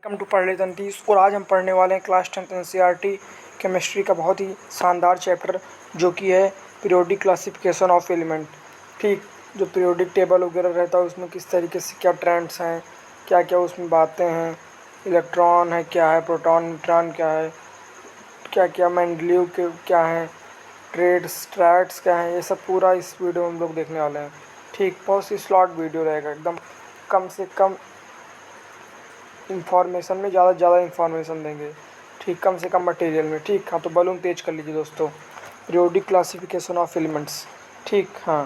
Welcome to पढ़ लेते हैं और आज हम पढ़ने वाले हैं क्लास 10th एनसीईआरटी केमिस्ट्री का बहुत ही शानदार चैप्टर जो कि है पीरियोडिक क्लासिफिकेशन ऑफ एलिमेंट। ठीक, जो पीरियोडिक टेबल वगैरह रहता है उसमें किस तरीके से क्या ट्रेंड्स हैं, क्या क्या उसमें बातें हैं, इलेक्ट्रॉन है क्या है, प्रोटॉन न्यूट्रॉन क्या है, क्या क्या मेंडलीव के क्या हैं, ट्रेड्स स्ट्रैट्स क्या हैं, ये सब पूरा इस वीडियो में हम लोग देखने वाले हैं। ठीक, बहुत सी शॉर्ट वीडियो रहेगा, एकदम कम से कम इंफॉर्मेशन में ज़्यादा इंफॉर्मेशन देंगे। ठीक, कम से कम मटेरियल में। ठीक, हाँ, तो बलून तेज कर लीजिए दोस्तों। Periodic classification of elements. ठीक, हाँ,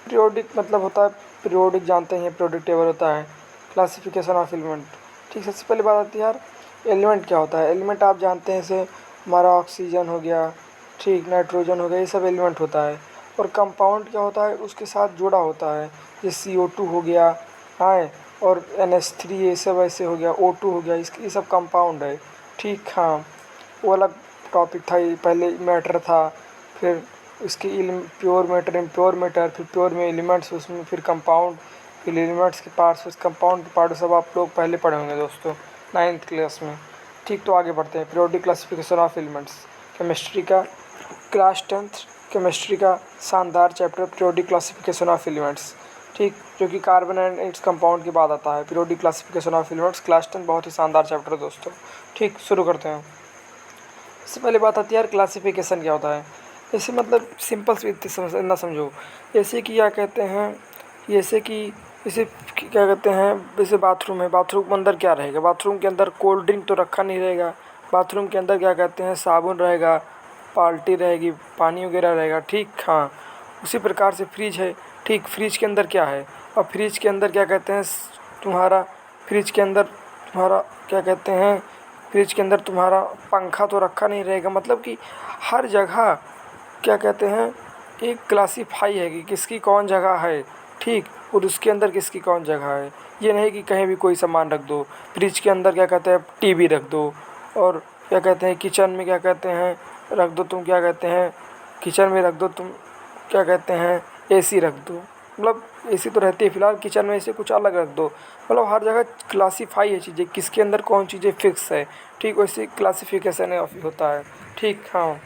पीरियोडिक मतलब होता है, पीरियोडिक जानते हैं, पीरियोडिक टेबल होता है, क्लासिफिकेशन ऑफ एलिमेंट। ठीक, सबसे पहले बात आती है यार, एलिमेंट क्या होता है। एलिमेंट आप जानते हैं, जैसे हमारा ऑक्सीजन हो गया, ठीक, नाइट्रोजन हो गया, ये सब एलिमेंट होता है। और कंपाउंड क्या होता है, उसके साथ जुड़ा होता है, जैसे CO2 हो गया, हाँ, और NH3 ये सब ऐसे हो गया, O2 हो गया, ये सब कंपाउंड है। ठीक, हाँ, वो अलग टॉपिक था, ये पहले मैटर था, फिर इसकी प्योर मैटर, इम्प्योर मैटर, फिर प्योर में एलिमेंट्स, उसमें फिर कंपाउंड, फिर एलिमेंट्स के पार्ट्स, उस कंपाउंड के पार्ट सब आप लोग पहले पढ़े होंगे दोस्तों 9th क्लास में। ठीक, तो आगे बढ़ते हैं। Periodic classification of elements, chemistry का क्लास 10th केमिस्ट्री का शानदार chapter periodic classification of elements. ठीक, जो कि कार्बन एंड इट्स कंपाउंड के बाद आता है। Periodic classification of elements class 10 बहुत ही शानदार चैप्टर है दोस्तों। ठीक, शुरू करते हैं। इससे पहले बात आती है यार, क्लासिफिकेशन क्या होता है। जैसे मतलब सिंपल से ना समझो, जैसे कि क्या कहते हैं, जैसे कि इसे क्या कहते हैं, जैसे बाथरूम है, बाथरूम के अंदर क्या रहेगा, बाथरूम के अंदर कोल्ड ड्रिंक तो रखा नहीं रहेगा, बाथरूम के अंदर क्या कहते हैं, साबुन रहेगा, बाल्टी रहेगी, पानी वगैरह रहेगा। ठीक, हाँ, उसी प्रकार से फ्रिज है। ठीक, फ्रिज के अंदर क्या है, और फ्रिज के अंदर क्या कहते हैं तुम्हारा, फ्रिज के अंदर तुम्हारा क्या कहते हैं, फ्रिज के अंदर तुम्हारा पंखा तो रखा नहीं रहेगा। मतलब कि हर जगह क्या कहते हैं, एक क्लासीफाई है कि किसकी कौन जगह है। ठीक, और उसके अंदर किसकी कौन जगह है। ये नहीं कि कहीं भी कोई सामान रख दो। फ्रिज के अंदर क्या कहते हैं, टीवी रख दो, और क्या कहते हैं किचन में क्या कहते हैं रख दो, तुम क्या कहते हैं किचन में रख दो, तुम क्या कहते हैं AC रख दो। मतलब AC तो रहती है फिलहाल, किचन में ऐसे कुछ अलग रख दो। मतलब हर जगह क्लासीफाई है चीज़ें, किसके अंदर कौन चीज़ें फिक्स है। ठीक, वैसे क्लासिफिकेशन होता है। ठीक, हाँ,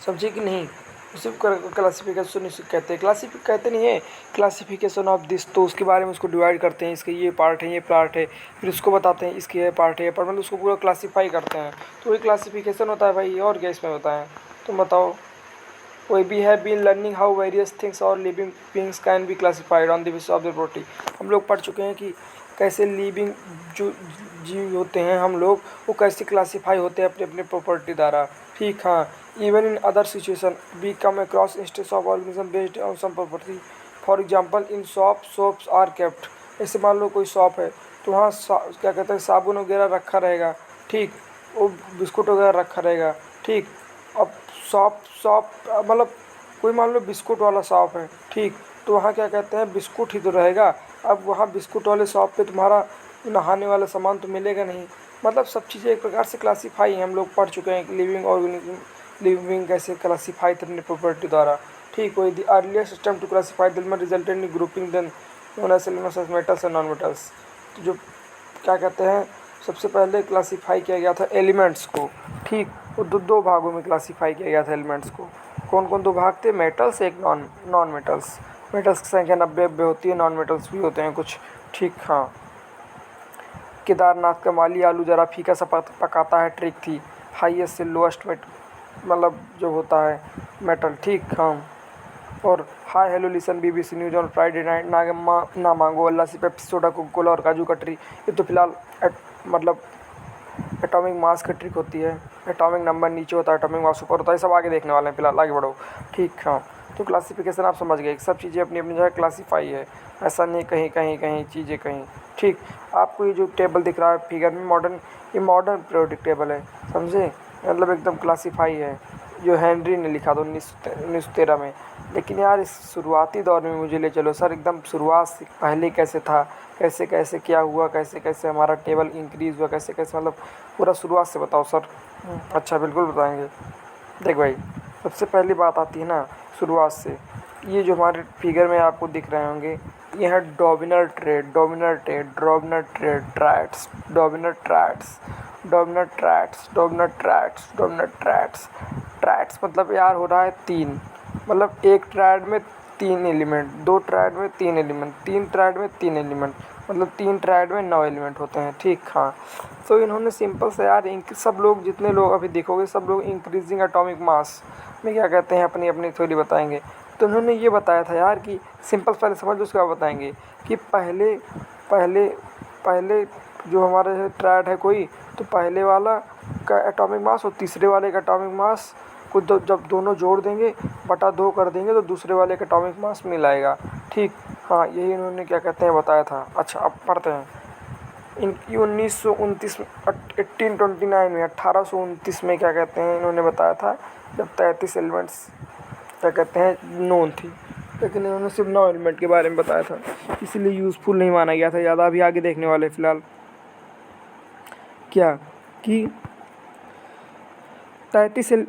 समझे कि नहीं। उसी क्लासिफिकेशन कहते हैं, क्लासिफिक कहते नहीं है, क्लासिफिकेशन ऑफ दिस, तो उसके बारे में उसको डिवाइड करते हैं, इसके ये पार्ट है, ये पार्ट है, फिर उसको बताते हैं इसके ये पार्ट है, ये पार्ट, मतलब उसको पूरा क्लासीफाई करते हैं। तो वही क्लासिफिकेशन होता है भाई, और क्या इसमें होता है, तुम बताओ। We have been learning how various things or living beings can be classified on the basis of their property। हम लोग पढ़ चुके हैं कि कैसे लिविंग जो जीव होते हैं हम लोग, वो कैसे क्लासीफाई होते हैं अपने अपने प्रॉपर्टी द्वारा। ठीक, हाँ, even in other situation we come across instance of organism based on some property. For example in shops are kept. ऐसे मान लो कोई शॉप है, तो वहाँ क्या कहते हैं साबुन वगैरह रखा रहेगा। ठीक, वो बिस्कुट वगैरह रखा रहेगा। ठीक, अब शॉप मतलब कोई मान लो बिस्कुट वाला शॉप है। ठीक, तो वहाँ क्या कहते हैं बिस्कुट ही तो रहेगा। अब वहाँ बिस्कुट वाले शॉप पे तुम्हारा नहाने वाला सामान तो मिलेगा नहीं। मतलब सब चीज़ें एक प्रकार से क्लासीफाई हैं, हम लोग पढ़ चुके हैं कि लिविंग ऑर्गेनिज्म, लिविंग कैसे क्लासीफाई थे अपने प्रॉपर्टी द्वारा। ठीक, वही the earlier system to classify the element resulted in grouping then known as elements as metals and non metals. तो जो क्या कहते हैं, सबसे पहले क्लासीफाई किया गया था एलिमेंट्स को। ठीक, वो दो भागों में क्लासीफाई किया गया था एलिमेंट्स को। कौन कौन दो भाग थे, मेटल्स, एक नॉन मेटल्स। मेटल्स की संख्या 90 होती है, नॉन मेटल्स भी होते हैं कुछ। ठीक, हाँ, केदारनाथ का माली आलू जरा फीका सा पकाता है, ट्रिक थी। हाईएस्ट से लोएस्ट मतलब जो होता है मेटल। ठीक, हाँ, और hi hello listen BBC news on Friday night, ना मांगो अल्लाह से, पेप्सी सोडा, कोका कोला और काजू कतरी। ये तो फिलहाल मतलब एटॉमिक मास की ट्रिक होती है। एटॉमिक नंबर नीचे होता है, एटॉमिक मास ऊपर होता है। सब आगे देखने वाले हैं, फिलहाल आगे बढ़ो। ठीक, हाँ, तो क्लासिफिकेशन आप समझ गए, सब चीज़ें अपनी अपनी जगह क्लासीफाई है, ऐसा नहीं कहीं कहीं कहीं चीज़ें कहीं। ठीक, आपको ये जो टेबल दिख रहा है फिगर में, ये मॉडर्न पीरियोडिक टेबल है, समझे, मतलब एकदम क्लासीफाई है, जो हेनरी ने लिखा था 1913 में। लेकिन यार इस शुरुआती दौर में मुझे ले चलो सर, एकदम शुरुआत से पहले कैसे था, कैसे कैसे क्या हुआ, कैसे कैसे हमारा टेबल इंक्रीज़ हुआ, कैसे कैसे, मतलब पूरा शुरुआत से बताओ सर। अच्छा, बिल्कुल बताएंगे। देख भाई, सबसे पहली बात आती है ना शुरुआत से, ये जो हमारे फिगर में आपको दिख रहे होंगे, ये है dominant trait, dominant trait, dominant trait, traits, dominant traits, dominant traits, dominant traits, dominant traits. Traits मतलब यार हो रहा है 3, मतलब एक ट्रैड में 3 एलिमेंट, 2 ट्रैड में 3 एलिमेंट, 3 ट्रैड में 3 एलिमेंट, मतलब 3 ट्रैड में 9 एलिमेंट होते हैं। ठीक, हाँ। तो इन्होंने सिंपल से यार सब लोग, जितने लोग अभी देखोगे, सब लोग इंक्रीजिंग एटॉमिक मास में क्या कहते हैं, अपनी अपनी थ्योरी बताएंगे। तो उन्होंने ये बताया था यार कि सिंपल, पहले समझ लो उसके बाद बताएंगे कि पहले पहले पहले जो हमारे ट्रैड है कोई, तो पहले वाला का एटॉमिक मास और तीसरे वाले का एटॉमिक मास को जब दोनों जोड़ देंगे, बटा 2 कर देंगे, तो दूसरे वाले का एटॉमिक मास मिल आएगा। ठीक, हाँ, यही इन्होंने क्या कहते हैं बताया था। अच्छा, अब पढ़ते हैं। इनकी 1929 में 1829 में 1829 में क्या कहते हैं इन्होंने बताया था, जब 33 एलिमेंट्स क्या कहते हैं नोन थी, लेकिन इन्होंने सिर्फ 9 एलिमेंट के बारे में बताया था, इसलिए यूज़फुल नहीं माना गया था ज़्यादा। अभी आगे देखने वाले फ़िलहाल क्या कि 33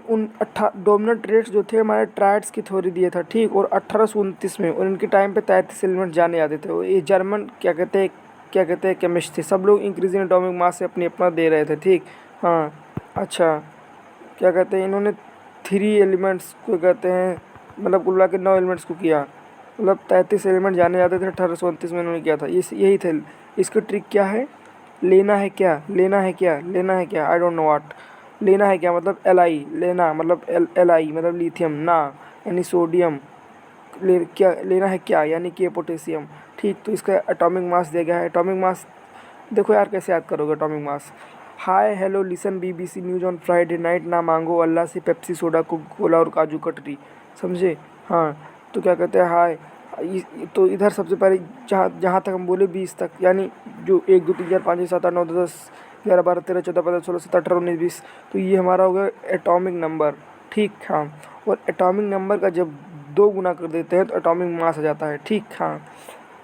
डोमिनेंट ट्रेड्स जो थे हमारे ट्राइड्स की थ्योरी दिए था। ठीक, और 1829 में, और इनके टाइम पे 33 एलिमेंट जाने जाते थे। और ये जर्मन क्या कहते हैं केमिस्ट थे। सब लोग इंक्रीजिंग एटॉमिक मास से अपनी अपना दे रहे थे। ठीक, हाँ। अच्छा, क्या कहते हैं इन्होंने 3 एलिमेंट्स को कहते हैं, मतलब कुल मिला के 9 एलिमेंट्स को किया, मतलब 33 एलिमेंट जाने जाते थे। 1829 में इन्होंने किया था। यही थे। इसकी ट्रिक क्या है, लेना है क्या, लेना है क्या, लेना है क्या, आई डोंट नो व्हाट। लेना है क्या मतलब Li, लेना मतलब Li मतलब लिथियम, ना यानी सोडियम, क्या लेना है क्या यानी कि पोटेशियम। ठीक, तो इसका एटॉमिक मास दिया गया है। एटॉमिक मास देखो यार कैसे याद करोगे atomic mass. Hi hello listen BBC news on Friday night, ना मांगो अल्लाह से पेप्सी सोडा को कोला और काजू कतरी, समझे। हाँ, तो क्या कहते हैं हाय, तो इधर सबसे पहले जहाँ जहाँ तक हम बोले 20 तक, यानी जो 1 2 3 4 5 6 7 8 9 10 11 12 13 14 15 16 17 18 19 20, तो ये हमारा हो गया एटॉमिक नंबर। ठीक, हाँ। और एटॉमिक नंबर का जब 2 गुना कर देते हैं तो एटॉमिक मास आ जाता है। ठीक, हाँ।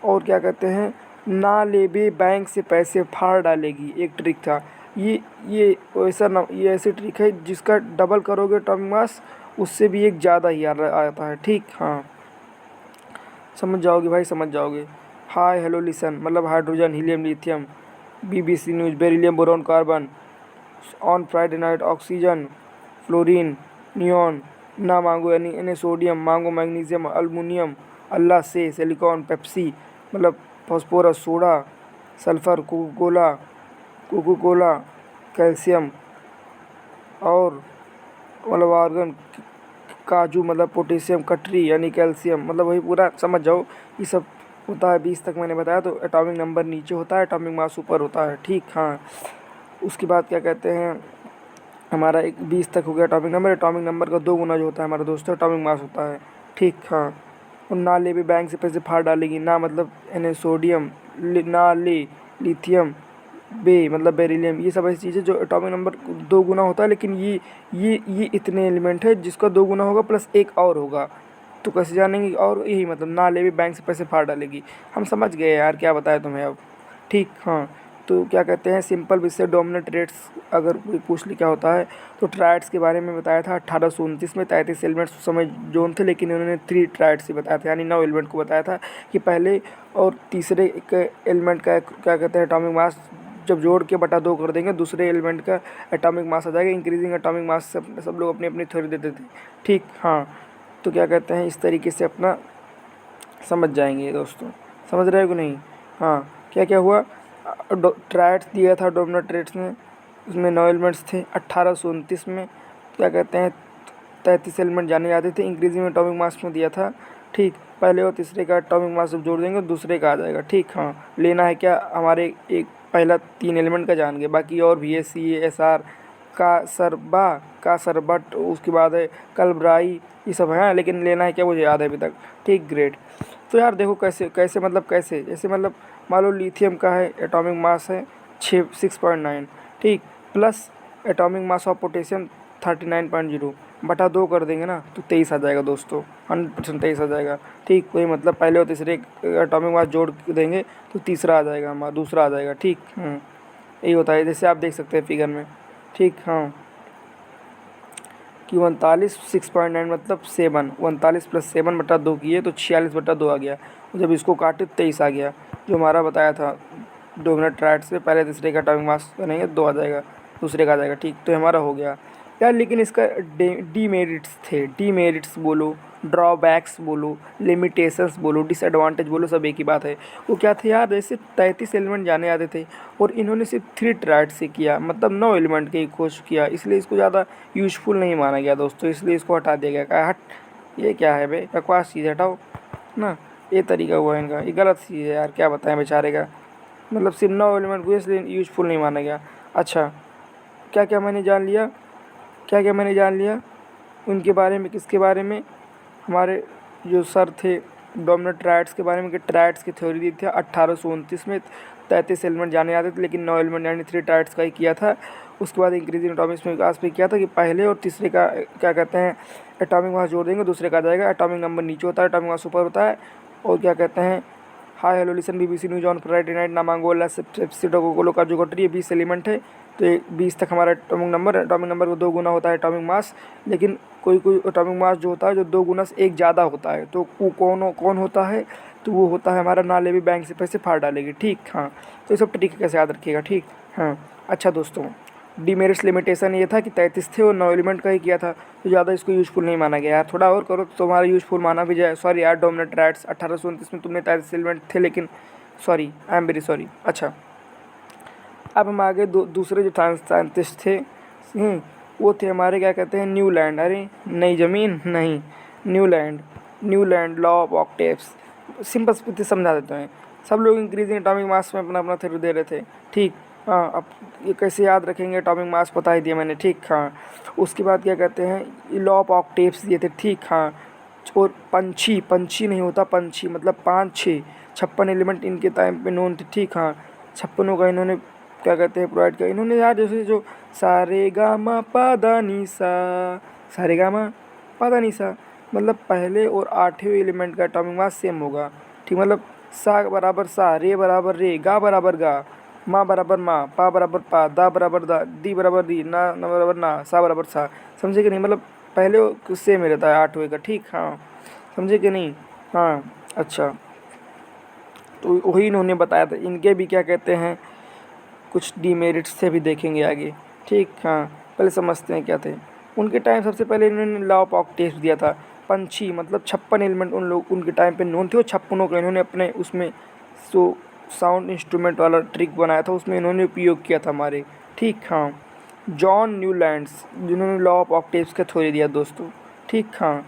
और क्या कहते हैं, ना लेबे बैंक से पैसे फाड़ डालेगी, एक ट्रिक था ये वैसा ना, ये ऐसी ट्रिक है जिसका डबल करोगे एटॉमिक मास, उससे भी एक ज़्यादा ही आता है। ठीक, हाँ, समझ जाओगे भाई, समझ जाओगे। हाय हेलो लिसन मतलब hydrogen, helium, lithium. BBC news beryllium, boron, carbon. On Friday night oxygen, fluorine, neon. ना मांगो यानी इन्हें सोडियम, मांगो मैग्नीशियम, अल्मुनियम, अल्लाह से सिलिकॉन, पेप्सी मतलब phosphorus, soda, sulphur, Coca Cola, calcium, और मतलब आर्गन, काजू मतलब पोटेशियम, कटरी यानी कैल्शियम, मतलब वही पूरा समझ जाओ। ये सब होता है 20 तक मैंने बताया। तो एटॉमिक नंबर नीचे होता है, एटॉमिक मास ऊपर होता है। ठीक, हाँ। उसके बाद क्या कहते हैं, हमारा एक 20 तक हो गया एटॉमिक नंबर। एटॉमिक नंबर का 2 गुना जो होता है हमारे दोस्तों एटॉमिक मास होता है। ठीक, हाँ। और ना ले भी बैंक से पैसे फाड़ डालेगी, ना मतलब यानी सोडियम, ना ले लिथियम, बे मतलब बेरिलियम। ये सब ऐसी चीज़ें जो एटॉमिक नंबर 2 गुना होता है, लेकिन ये इतने एलिमेंट है जिसका 2 गुना होगा प्लस एक और होगा। तो कैसे जानेंगे, और यही मतलब ना ले भी बैंक से पैसे फाड़ डालेगी। हम समझ गए यार, क्या बताया तुम्हें अब। ठीक, हाँ। तो क्या कहते हैं सिंपल विषय डोमिनेंट रेट्स, अगर कोई पूछ ले क्या होता है, तो ट्राइड्स के बारे में बताया था। 1829 में 33 एलिमेंट्स उस समय जोन थे, लेकिन उन्होंने 3 ट्राइड्स ही बताया था, यानी 9 एलिमेंट को बताया था कि पहले और तीसरे एलिमेंट का क्या कहते हैं एटॉमिक मास जब जोड़ के बटा 2 कर देंगे, दूसरे एलिमेंट का एटॉमिक मास आ जाएगा। इंक्रीजिंग एटॉमिक मास सब लोग अपनी अपनी थ्योरी देते थे। ठीक, हाँ। तो क्या कहते हैं इस तरीके से अपना समझ जाएंगे दोस्तों, समझ रहे हो कि नहीं। हाँ, क्या क्या हुआ, ट्राइड्स दिया था डोमिनेंट ट्रेड्स में, उसमें 9 एलिमेंट्स थे। 1829 में क्या कहते हैं 33 एलिमेंट जाने जाते थे, इंक्रीजिंग एटॉमिक मास में दिया था। ठीक, पहले और तीसरे का एटॉमिक मास जब जोड़ देंगे दूसरे का आ जाएगा। ठीक, हाँ। लेना है क्या, हमारे एक पहला 3 एलिमेंट का जान गए, बाकी और भी है CASR, का सरबट, उसके बाद है कलब्राई, ये सब है, लेकिन लेना है क्या मुझे याद है अभी तक। ठीक, ग्रेट। तो यार देखो कैसे कैसे मतलब कैसे, जैसे मतलब मान लो लिथियम का है एटॉमिक मास है 6.9। ठीक, plus atomic mass of potassium 39.0, बटा 2 कर देंगे ना तो 23 आ जाएगा दोस्तों, 100% 23 आ जाएगा। ठीक, वही मतलब पहले और तीसरे एटॉमिक मास जोड़ देंगे तो तीसरा आ जाएगा, हमारा दूसरा आ जाएगा। ठीक, यही होता है, जैसे आप देख सकते हैं फिगर में। ठीक, हाँ। कि 39 6.9 मतलब 7, 39 + 7/2 किए तो 46/2 आ गया। जब इसको काटे 23 आ गया, जो हमारा बताया था 2 मिनट ट्राइड से पहले तीसरे का एटॉमिक मास बनेंगे 2 आ जाएगा, दूसरे का आ जाएगा। ठीक, तो हमारा हो गया यार। लेकिन इसका डीमेरिट्स थे, डीमेरिट्स बोलो, ड्रॉबैक्स बोलो, लिमिटेशंस बोलो, डिसएडवांटेज बोलो, सब एक ही बात है। वो क्या थे यार, जैसे 33 एलिमेंट जाने आते थे और इन्होंने सिर्फ 3 ट्राइड से किया, मतलब 9 एलिमेंट की खोज किया, इसलिए इसको ज़्यादा यूज़फुल नहीं माना गया दोस्तों, इसलिए इसको हटा दिया गया। कहा हट, ये क्या है बे, बकवास चीज़, हटाओ ना। ये तरीका हुआ इनका, ये गलत चीज़ है यार, क्या बताएं बेचारे का। मतलब सिर्फ 9 एलिमेंट को इसलिए यूज़फुल नहीं माना गया। अच्छा, क्या क्या मैंने जान लिया, क्या क्या मैंने जान लिया उनके बारे में, किसके बारे में, हमारे जो सर थे डोमिनेंट ट्राइड्स के बारे में, कि ट्राइड्स की थ्योरी दी थी 1829 में। 33 एलिमेंट जाने आते थे, लेकिन 9 एलिमेंट यानी 3 ट्राइड्स का ही किया था। उसके बाद इंक्रीजिंग एटॉमिक्स में विकास पे किया था कि पहले और तीसरे का क्या कहते हैं एटॉमिक मास जोड़ देंगे, दूसरे का आ जाएगा। एटॉमिक नंबर नीचे होता है, एटॉमिक मास ऊपर होता है। और क्या कहते हैं, hi hello listen, BBC news on Friday night, नामांगोला सेप्सिडोगोलो का जो कटरी है 20 एलिमेंट है, तो 20 तक हमारा एटॉमिक नंबर को 2 गुना होता है एटॉमिक मास। लेकिन कोई कोई एटॉमिक मास जो होता है जो 2 गुना से 1 ज़्यादा होता है, तो वो कौन होता है, तो वो होता है हमारा नाले भी बैंक से पैसे फाड़ डालेगी। ठीक, हाँ, तो ये सब ट्रिक कैसे याद रखिएगा। ठीक, हाँ। अच्छा दोस्तों, डीमेरिट्स लिमिटेशन ये था कि 33 थे और 9 एलिमेंट का ही किया था, तो ज़्यादा इसको यूज़फुल नहीं माना गया यार। थोड़ा और करो तो तुम्हारा यूज़फुल माना भी जाए। सॉरी यार डोमिनेंट राइट्स 1829 में तुमने 33 एलिमेंट थे, लेकिन sorry, I am very sorry. अच्छा, अब हम आगे दूसरे जो साइंटिस्ट थे, वो थे हमारे क्या कहते हैं न्यूलैंड। अरे नई ज़मीन नहीं, Newland law of octaves. Simple से समझा देते हैं। सब लोग इंक्रीजिंग एटॉमिक मास में अपना अपना थ्योरी दे रहे थे। ठीक, हाँ। अब ये कैसे याद रखेंगे, एटॉमिक मास बता ही दिया मैंने। ठीक, हाँ। उसके बाद क्या कहते हैं लॉ ऑफ ऑक्टेव्स दिए थे। ठीक, हाँ। और पंछी नहीं होता, पंछी मतलब 5 6 56 एलिमेंट इनके टाइम पे नोन थे। ठीक, हाँ। 56 का इन्होंने क्या कहते हैं प्रोवाइड किया इन्होंने यार। जैसे जो सारे गा मा पा दा नी सा, सारे गा मा पा दा नी सा, मतलब पहले और 8वें एलिमेंट का एटॉमिक मास सेम होगा। ठीक, मतलब सा बराबर सा, रे बराबर रे, गा बराबर गा, माँ बराबर माँ, पा बराबर पा, दा बराबर दा, दी बराबर दी, ना बराबर ना, सा बराबर सा। समझे कि नहीं, मतलब पहले सेम ही रहता है 8वें का। ठीक, हाँ, समझे कि नहीं। हाँ, अच्छा, तो वही इन्होंने बताया था। इनके भी क्या कहते हैं कुछ डीमेरिट्स से भी देखेंगे आगे। ठीक, हाँ, पहले समझते हैं क्या थे उनके टाइम। सबसे पहले इन्होंने लॉ ऑफ ऑक्टेव्स दिया था। पंछी मतलब 56 एलिमेंट उनके टाइम पे नोन थे, और 56 का इन्होंने अपने उसमें जो साउंड इंस्ट्रूमेंट वाला ट्रिक बनाया था उसमें इन्होंने उपयोग किया था हमारे। ठीक, हाँ। जॉन न्यूलैंड्स जिन्होंने लॉ ऑफ ऑक्टेव्स का थ्योरी दिया दोस्तों। ठीक, हाँ।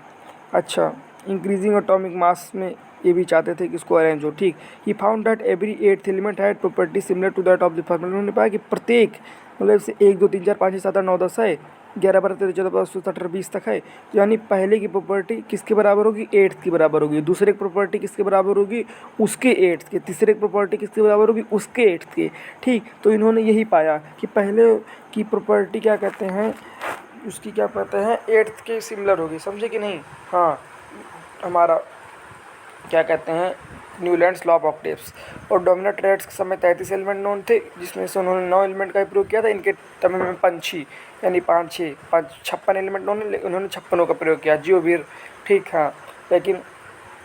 अच्छा, इंक्रीजिंग एटॉमिक मास में ये भी चाहते थे कि इसको अरेंज हो। ठीक, he found that every 8th element had property similar to that of the first. उन्होंने पाया कि प्रत्येक मतलब से 1 2 3 4 5 6 7 8 9 10 है, 11 12 13 14 15 16 17 20 तक है। तो यानी पहले की प्रॉपर्टी किसके बराबर होगी, 8th की बराबर होगी। दूसरे की प्रॉपर्टी किसके बराबर होगी, उसके 8th के। तीसरे की प्रॉपर्टी किसके बराबर होगी, उसके 8th के। ठीक, तो इन्होंने यही पाया कि पहले की प्रॉपर्टी क्या कहते हैं उसकी क्या कहते हैं 8th के सिमिलर होगी। समझे कि नहीं। हाँ, हमारा क्या कहते हैं न्यूलैंड्स लॉ ऑफ ऑक्टेव्स। और डोमिनेंट रेट्स के समय 33 एलिमेंट नोन थे, जिसमें से उन्होंने 9 एलिमेंट का प्रयोग किया था। इनके समय में पंछी यानी 5 6 5 56 एलिमेंट उन्होंने 56 का प्रयोग किया, जियोवीर। ठीक, हाँ। लेकिन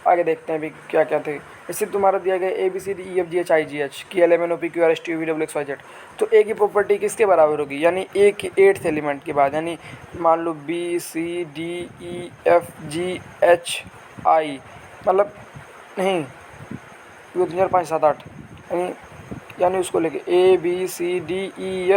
आगे देखते हैं अभी क्या क्या थे। इससे तुम्हारा दिया गया ABCDEFGHIGH की LMNOPQRSTUVWXYZ। तो ए की प्रॉपर्टी किसके बराबर होगी, यानी ए के 8th एलिमेंट के बाद, यानी मान लो BCDEFGHI, मतलब नहीं 2 3 4 5 7 8, यानी उसको लेके ABCDEFGH।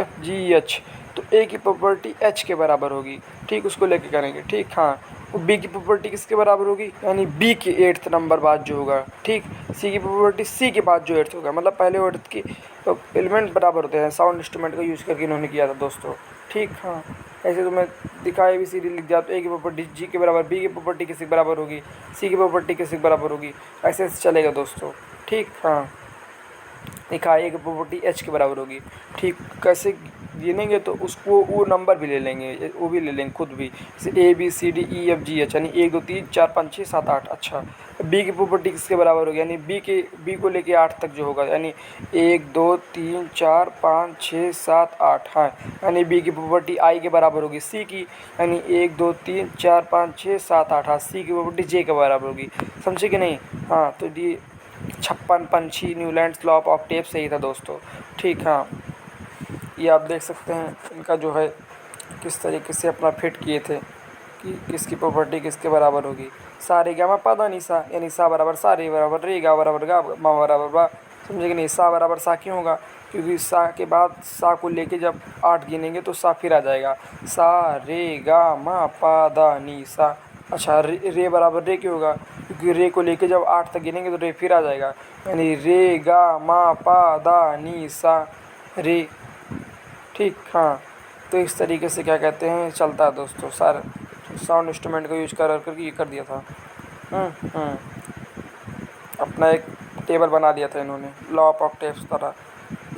तो ए की प्रॉपर्टी H के बराबर होगी। ठीक, उसको लेके करेंगे। ठीक, हाँ। और बी की प्रॉपर्टी किसके बराबर होगी, यानी बी के 8th नंबर बाद जो होगा। ठीक, सी की प्रॉपर्टी सी के बाद जो 8th होगा, मतलब पहले 8th की तो एलिमेंट बराबर होते हैं। साउंड इंस्ट्रूमेंट का यूज़ करके इन्होंने किया था दोस्तों। ठीक, हाँ। ऐसे तो मैं दिखाया ABCD लिख दिया, तो ए की प्रॉपर्टी जी के बराबर, बी की प्रॉपर्टी किसी के बराबर होगी, सी की प्रॉपर्टी किसी के बराबर होगी, ऐसे ऐसे चलेगा दोस्तों। ठीक, हाँ। लिखा है, एक प्रॉपर्टी एच के बराबर होगी। ठीक, कैसे गिनेंगे तो उसको वो नंबर भी ले लेंगे, वो भी ले लेंगे खुद भी, जैसे A B C D E F G H, यानी 1 2 3 4 5 6 7 8। अच्छा, बी की प्रॉपर्टी किसके बराबर होगी, यानी बी को लेके 8 तक जो होगा, यानी 1 2 3 4 5 6 7 8। हाँ, यानी बी की प्रॉपर्टी आई के बराबर होगी सी की, यानी 1 2 3 4 5 6 7 8। हाँ, सी की प्रॉपर्टी जे के बराबर होगी। समझे कि नहीं। हाँ, तो ये 56 पंछी न्यूलैंड्स लॉ ऑफ टेप सही था दोस्तों। ठीक, हाँ, ये आप देख सकते हैं इनका जो है किस तरीके से अपना फिट किए थे कि किसकी प्रॉपर्टी किसके बराबर होगी। सा रे गा मा पा धा नी सा, यानी सा बराबर सा, रे बराबर रे, गा बराबर गा, मा बराबर बा। समझे कि नहीं। सा बराबर सा क्यों होगा, क्योंकि सा के बाद सा को लेके जब 8 गिनेंगे तो सा फिर आ जाएगा, सा रे गा मा पा धा नी सा। अच्छा, रे बराबर रे क्यों होगा, क्योंकि रे को लेके जब 8 तक गिनेंगे तो रे फिर आ जाएगा, यानी रे गा मा पा धा नी सा रे। ठीक, हाँ, तो इस तरीके से क्या कहते हैं चलता है दोस्तों। साउंड इंस्ट्रूमेंट का यूज करके ये कर दिया था। अपना एक टेबल बना दिया था इन्होंने लॉ ऑफ ऑक्टेव्स तरह।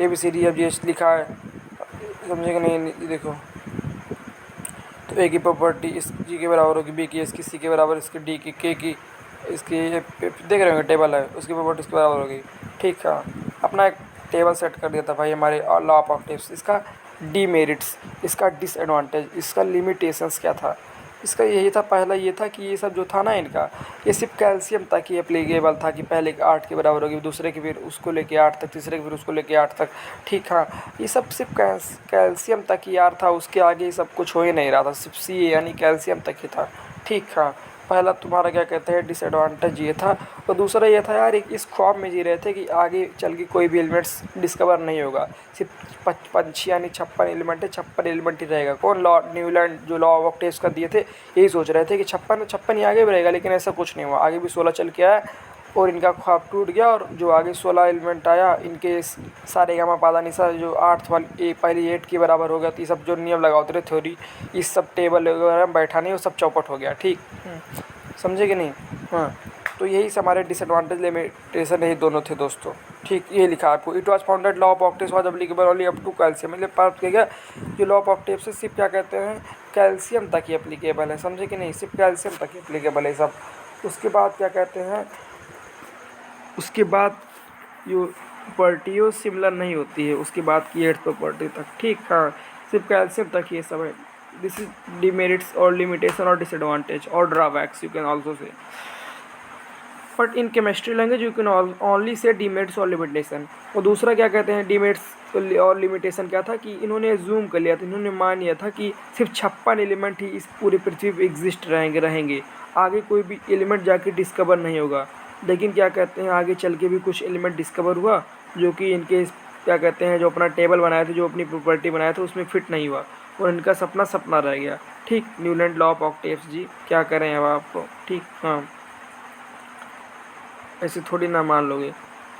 A B C D F G H लिखा है, समझे कि नहीं। ये देखो, तो ए की प्रॉपर्टी इस जी के बराबर होगी, बी की इसकी, सी के बराबर इसकी, डी की, के की इसकी, देख रहे होंगे टेबल है उसकी प्रॉपर्टी इसके बराबर होगी। ठीक है, अपना एक टेबल सेट कर दिया था भाई हमारे लॉ ऑफ ऑक्टेव्स। इसका डीमेरिट्स, इसका डिसएडवांटेज, इसका लिमिटेशंस क्या था, इसका यही था। पहला ये था कि ये सब जो था ना इनका, ये सिर्फ कैल्शियम तक ही एप्लीकेबल था कि पहले 8 के बराबर होगी, दूसरे की फिर उसको लेके 8 तक, तीसरे की फिर उसको लेके 8 तक। ठीक, हाँ, ये सब सिर्फ कैल्शियम तक ही यार था, उसके आगे ये सब कुछ हो ही नहीं रहा था, सिर्फ सी यानी कैल्शियम तक ही था। ठीक, हाँ, पहला तुम्हारा क्या कहते हैं डिसएडवांटेज ये था। और दूसरा ये था यार, एक इस ख्वाब में जी रहे थे कि आगे चल के कोई भी एलिमेंट्स डिस्कवर नहीं होगा, सिर्फ पंछी यानी 56 एलिमेंट है, 56 एलिमेंट ही रहेगा। कौन लॉ न्यूलैंड जो लॉ ऑफ ऑक्टेव्स का दिए थे, यही सोच रहे थे कि 56 ही आगे भी रहेगा, लेकिन ऐसा कुछ नहीं हुआ। आगे भी 16 चल के आया और इनका ख्वाब टूट गया, और जो आगे 16 एलिमेंट आया इनके सारे गामा पादा निशा जो 8 वाली पहली 8 के बराबर हो गया। तो ये सब जो नियम लगाते थे थ्योरी, इस सब टेबल वगैरह में बैठा नहीं, वो सब चौपट हो गया। ठीक, समझे कि नहीं। हाँ, तो यही से हमारे डिसएडवांटेज लिमिटेशन यही दोनों थे दोस्तों। ठीक, ये लिखा आपको, it was founded law of octaves was applicable only up to calcium, मतलब प्राप्त किया गया जो लॉ ऑफ ऑक्टेव्स से सिर्फ क्या कहते हैं कैल्शियम तक ही एप्लीकेबल है। समझे कि नहीं, सिर्फ कैल्शियम तक ही एप्लीकेबल है सब। उसके बाद क्या कहते हैं, उसके बाद जो प्रॉपर्टी है वो सिमिलर नहीं होती है, उसके बाद की 8th प्रॉपर्टी तक। ठीक, हाँ, सिर्फ कैल्शियम तक ये सब है। दिस इज डिमेरिट्स और लिमिटेशन और डिसएडवांटेज और drawbacks you can also say. But in chemistry language you can only say demerits और लिमिटेशन। और दूसरा क्या कहते हैं डिमेरिट्स और लिमिटेशन क्या था कि इन्होंने जूम कर लिया था, इन्होंने मान लिया था कि सिर्फ 56 एलिमेंट ही इस पूरी पृथ्वी पर एग्जिस्ट रहेंगे, आगे कोई भी एलिमेंट जाके डिस्कवर नहीं होगा। लेकिन क्या कहते हैं आगे चल के भी कुछ एलिमेंट डिस्कवर हुआ जो कि इनके क्या कहते हैं जो अपना टेबल बनाए थे, जो अपनी प्रॉपर्टी बनाए थे उसमें फिट नहीं हुआ, और इनका सपना सपना रह गया। ठीक, न्यूलैंड लॉ ऑफ ऑक्टेव्स जी, क्या करें अब आपको। ठीक, हाँ, ऐसे थोड़ी ना मान लोगे।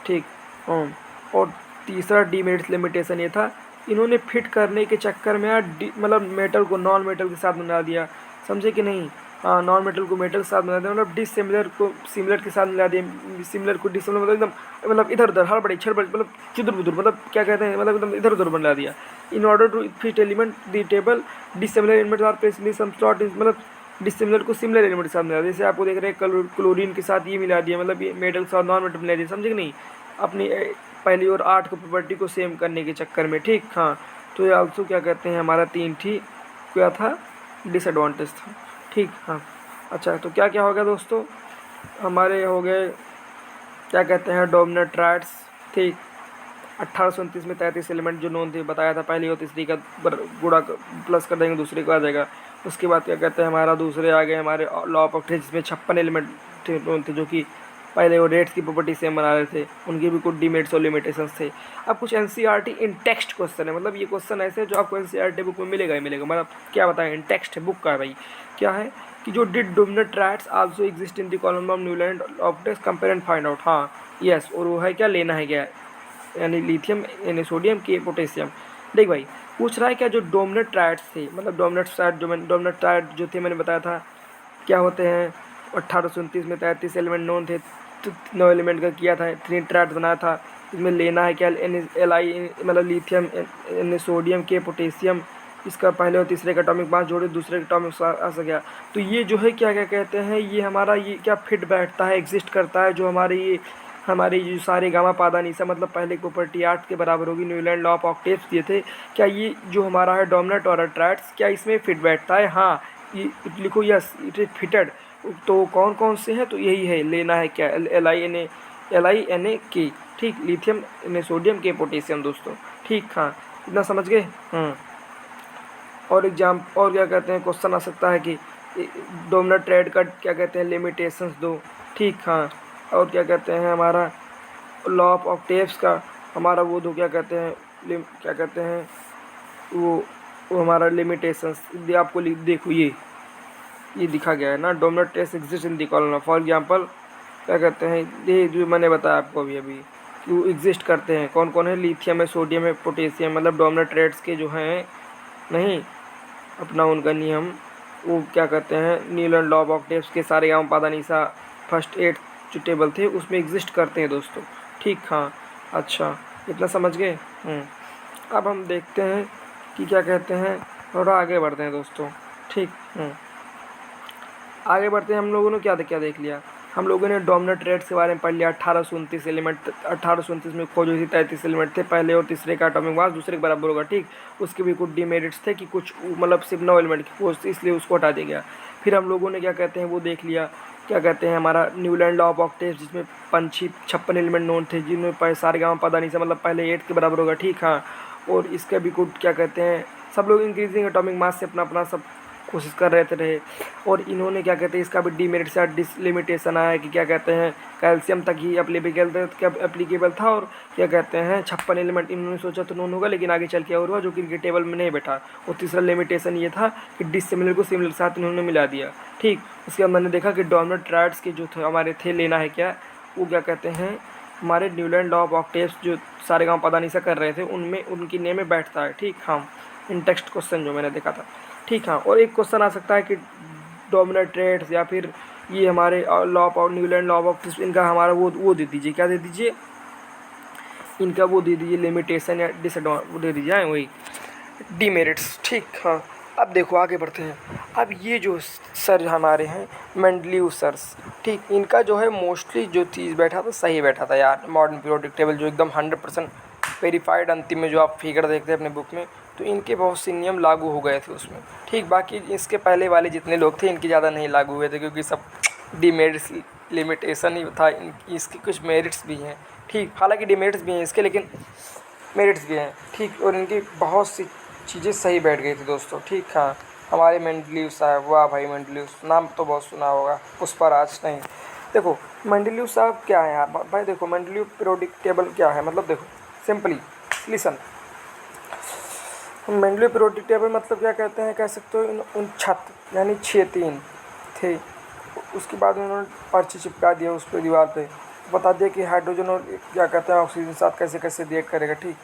ठीक, हाँ, और तीसरा डीमेरिट्स लिमिटेशन ये था, इन्होंने फिट करने के चक्कर में यार मतलब मेटल को नॉन मेटल के साथ मिला दिया। समझे कि नहीं। हाँ, नॉन मेटल को मेटल के साथ मिला दिया, मतलब डिसिमिलर को सिमिलर के साथ मिला दिया, सिमिलर को डिसिमिलर, मतलब एकदम मतलब इधर उधर हड़बड़ी छड़बड़ी, मतलब चुदुर बुदुर, मतलब क्या कहते हैं मतलब एकदम इधर उधर बना दिया। In order to fit element the table dissimilar elements are placed some slot, मतलब डिसिमिलर को सिमिलर एलिमेंट के साथ मिला दिया। जैसे आपको देख रहे हैं क्लोरीन के साथ ये मिला दिया, मतलब ये मेटल के साथ नॉन मेटल मिला दिया। समझे कि नहीं, अपनी पहली और 8 को प्रॉपर्टी को सेम करने के चक्कर में। ठीक, हाँ, तो ये आल्सो क्या कहते हैं हमारा 3 ठीक क्या था डिसएडवांटेज था। ठीक, हाँ, अच्छा, तो क्या क्या हो गया दोस्तों, हमारे हो गए क्या कहते हैं डोमिनेंट ट्राइड्स। ठीक, 1829 में 33 एलिमेंट जो नोन थे बताया था, पहली और तीसरी का गुणा प्लस कर देंगे, दूसरे को आ जाएगा। उसके बाद क्या कहते हैं हमारा दूसरे आ गए हमारे लॉ ऑफ ऑक्टेव्स जिसमें 56 एलिमेंट नोन थे, जो कि पहले वो रेट्स की प्रॉपर्टी सेम बना रहे थे, उनके भी कुछ डिमेरिट्स और लिमिटेशंस थे। अब कुछ एनसीईआरटी इन टेक्स्ट क्वेश्चन है, मतलब ये क्वेश्चन ऐसे जो आपको एनसीईआरटी बुक में मिलेगा ही मिलेगा, मतलब क्या बताएं इन टेक्स्ट बुक का है भाई। क्या है कि जो did dominant triads also exist in the column of Newland octaves compare and find out. हाँ, यस, और वो है क्या लेना है क्या, यानी लिथियम यानी सोडियम के पोटेशियम। देख भाई, पूछ रहा है क्या जो डोमिनेंट ट्राइड्स थे, मतलब डोमिनेंट ट्राइड जो थे मैंने बताया था क्या होते हैं। 1829 में 33 एलिमेंट नोन थे, तो 9 एलिमेंट का किया था, 3 ट्राइड बनाया था। इसमें लेना है क्या, Li मतलब lithium, N sodium, K potassium, इसका पहले और तीसरे का एटॉमिक मास जोड़े, दूसरे का एटॉमिक आ गया। तो ये जो है क्या क्या कहते हैं, ये हमारा ये क्या फिट बैठता है, एग्जिस्ट करता है, जो हमारे ये सारे गामा पादा निशा मतलब पहले की प्रॉपर्टी 8 के बराबर होगी, न्यूलैंड लॉ ऑफ ऑक्टेव्स दिए थे। क्या ये जो हमारा है डोमिनेंट और ट्राइड्स क्या इसमें फिट बैठता है? हाँ, ये लिखो यस इट इज फिटेड। तो कौन कौन से हैं? तो यही है, लेना है क्या, Li Na K, ठीक, लिथियम ने सोडियम, के पोटेशियम दोस्तों, ठीक। हाँ, इतना समझ गए। और और क्या कहते हैं, क्वेश्चन आ सकता है कि डोमिनेंट ट्रेड का क्या कहते हैं, लिमिटेशंस दो, ठीक। हाँ, और क्या कहते हैं हमारा लॉ ऑफ ऑक्टेव्स का हमारा वो दो, क्या कहते हैं क्या कहते हैं वो हमारा लिमिटेशंस आपको देखो ये दिखा गया है ना, dominant trends exist in the column. For example क्या कहते हैं, ये जो मैंने बताया आपको अभी कि वो एग्जिस्ट करते हैं, कौन कौन है, लिथियम है, सोडियम है, पोटेशियम, मतलब डोमिनेंट ट्रेड्स के जो हैं, नहीं अपना उनका नियम, वो क्या कहते हैं, न्यूलैंड लॉ ऑफ ऑक्टेव्स के सारे गाँव पादा निशा फर्स्ट 8 जो टेबल थे उसमें एग्जिस्ट करते हैं दोस्तों, ठीक। हाँ, अच्छा, इतना समझ गए। अब हम देखते हैं कि क्या कहते हैं, थोड़ा आगे बढ़ते हैं दोस्तों, ठीक। आगे बढ़ते हैं, हम लोगों ने क्या देख लिया, हम लोगों ने डोमिनेंट ट्रेड्स के बारे में पढ़ लिया। 1829 एलिमेंट, 1829 में खोज हुई थी, 33 एलिमेंट थे, पहले और तीसरे का एटॉमिक मास दूसरे के बराबर होगा, ठीक। उसके भी कुछ डिमेरिट्स थे कि कुछ मतलब सिर्फ 9 एलिमेंट की खोज थी, इसलिए उसको हटा दिया गया। फिर हम लोगों ने क्या कहते हैं वो देख लिया, क्या कहते हैं हमारा न्यूलैंड लॉ ऑफ ऑक्टेव्स, जिसमें 56 एलिमेंट नोन थे, जिनमें सारे गाँव पता नहीं से मतलब पहले 8 के बराबर होगा, ठीक। हाँ, और इसका भी कुछ क्या कहते हैं, सब लोग इंक्रीजिंग एटॉमिक मास से अपना अपना सब कोशिश कर रहे। और इन्होंने क्या कहते हैं, इसका भी डीमेरिट सा डिसलिमिटेशन आया कि क्या कहते हैं, कैल्शियम तक ही एप्लीकेबल था, और क्या कहते हैं 56 एलिमेंट इन्होंने सोचा तो नोन होगा, लेकिन आगे चल के और हुआ जो कि इनके टेबल में नहीं बैठा। और तीसरा लिमिटेशन ये था कि डिसिमिलर को सिमिलर के साथ इन्होंने मिला दिया, ठीक। उसके बाद मैंने देखा कि डोमिनेंट ट्राइड्स के जो हमारे थे, लेना है क्या, वो क्या कहते हैं हमारे न्यूलैंड लॉ ऑफ ऑक्टेव्स जो सारे गाँव पता नहीं सा कर रहे थे उनमें उनकी नेम में बैठता है, ठीक। हाँ, इन टेक्स्ट क्वेश्चन जो मैंने देखा था, ठीक। हाँ, और एक क्वेश्चन आ सकता है कि डोमिनेंट ट्रेड्स या फिर ये हमारे law of Newland law of octaves, इनका हमारा वो दे दीजिए, क्या दे दीजिए, इनका वो दे दीजिए लिमिटेशन या डिसएडवांटेज, वो दे दीजिए वही डीमेरिट्स, ठीक। हाँ, अब देखो आगे बढ़ते हैं। अब ये जो सर हमारे हैं मेंडलीव सर्स, ठीक, इनका जो है मोस्टली जो चीज़ बैठा था सही बैठा था यार, मॉडर्न पीरियोडिक टेबल जो एकदम 100% वेरीफाइड अंतिम में जो आप फिगर देखते हैं अपने बुक में, तो इनके बहुत से नियम लागू हो गए थे उसमें, ठीक। बाकी इसके पहले वाले जितने लोग थे इनके ज़्यादा नहीं लागू हुए थे, क्योंकि सब डीमेरिट्स लिमिटेशन ही था। इसके कुछ मेरिट्स भी हैं, ठीक, हालांकि डिमेरिट्स भी हैं इसके, लेकिन मेरिट्स भी हैं, ठीक। और इनकी बहुत सी चीज़ें सही बैठ गई थी दोस्तों, ठीक। हाँ, हमारे मेंडलीव साहब, वाह भाई मेंडलीव, नाम तो बहुत सुना होगा, पुष्पराज नहीं। देखो मेंडलीव साहब क्या है यार भाई, देखो मेंडलीव पीरियोडिक टेबल क्या है, मतलब देखो simply listen, Mendeleev periodic table मतलब क्या कहते हैं, कह सकते हो उन छत यानी 6-3 थे, उसके बाद उन्होंने पर्ची चिपका दिया उस पर दीवार पे, बता दिया कि हाइड्रोजन और क्या कहते हैं ऑक्सीजन साथ कैसे कैसे रिएक्ट करेगा, ठीक।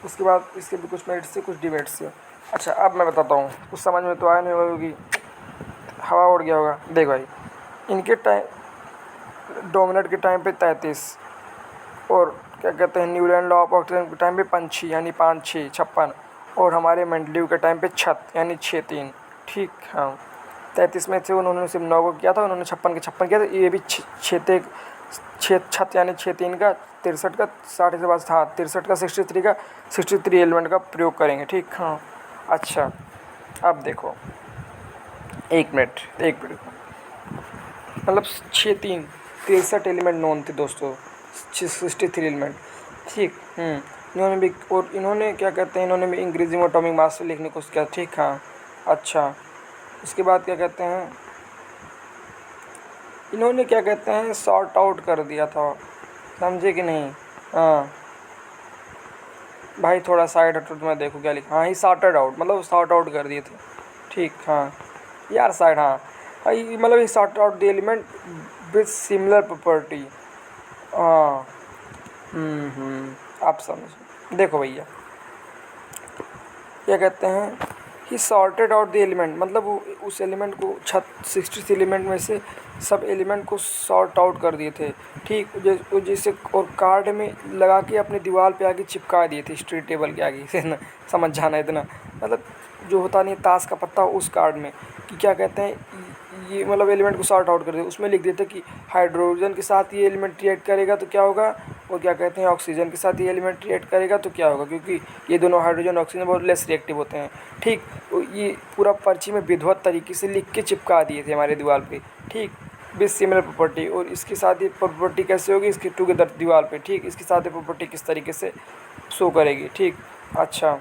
उसके बाद इसके भी कुछ मेरिट्स थे, कुछ डिमेरिट्स थे। अच्छा, अब मैं बताता हूँ, कुछ समझ में तो आया नहीं होगी, हवा उड़ गया होगा। देख भाई, इनके टाइम डोमिनेंट के टाइम पे 33, और क्या कहते हैं न्यूलैंड लॉ ऑफ ऑक्टेव्स के टाइम पे पंछी यानी 5-6 56, और हमारे मेंडलीव के टाइम पे छत यानी 6-3, ठीक। हाँ, 33 में थे, उन्होंने सिर्फ 9 को किया था, उन्होंने 56 के 56 किया था, ये भी छत यानी 6-3 का, 63 का 60 के बाद, हाँ 63 का 63 का 63 एलिमेंट का प्रयोग करेंगे, ठीक। हाँ, अच्छा, अब देखो एक मिनट मतलब 6-3 63 एलिमेंट नोन थे दोस्तों, 63 एलिमेंट, ठीक। इन्होंने भी, और इन्होंने क्या कहते हैं, इन्होंने भी इंक्रीजिंग एटॉमिक मास से लिखने को किया, ठीक। हाँ, अच्छा, उसके बाद क्या कहते हैं, इन्होंने क्या कहते हैं सॉर्ट आउट कर दिया था, समझे कि नहीं। हाँ भाई, थोड़ा साइड हटो तो मैं देखो क्या लिखा, हाँ ही सॉर्टेड आउट, मतलब सॉर्ट आउट कर दिए थे, ठीक। हाँ यार साइड, हाँ मतलब he sort out the element with similar property. हाँ, आप समझ, देखो भैया क्या कहते हैं, he sorted out the element, मतलब वो उस एलिमेंट को 66 एलिमेंट में से सब एलिमेंट को सॉर्ट आउट कर दिए थे, ठीक। जैसे और कार्ड में लगा के अपने दीवार पे आगे चिपका दिए थे, स्ट्री टेबल के आगे से ना, समझ जाना इतना, मतलब जो होता नहीं ताश का पत्ता उस कार्ड में, कि क्या कहते हैं ये, मतलब एलिमेंट को सॉर्ट आउट कर दिया। उसमें लिख देते कि हाइड्रोजन के साथ ये एलिमेंट रिएक्ट करेगा तो क्या होगा, और क्या कहते हैं ऑक्सीजन के साथ ये एलिमेंट रिएक्ट करेगा तो क्या होगा, क्योंकि ये दोनों हाइड्रोजन ऑक्सीजन बहुत लेस रिएक्टिव होते हैं, ठीक। तो ये पूरा पर्ची में विधिवत तरीके से लिख के चिपका दिए थे हमारे दीवार पे, ठीक, विद सिमिलर प्रॉपर्टी। और इसके साथ ये प्रॉपर्टी कैसे होगी, इसकी टुगेदर दीवार पे, ठीक, इसके साथ ये प्रॉपर्टी किस तरीके से शो करेगी, ठीक। अच्छा,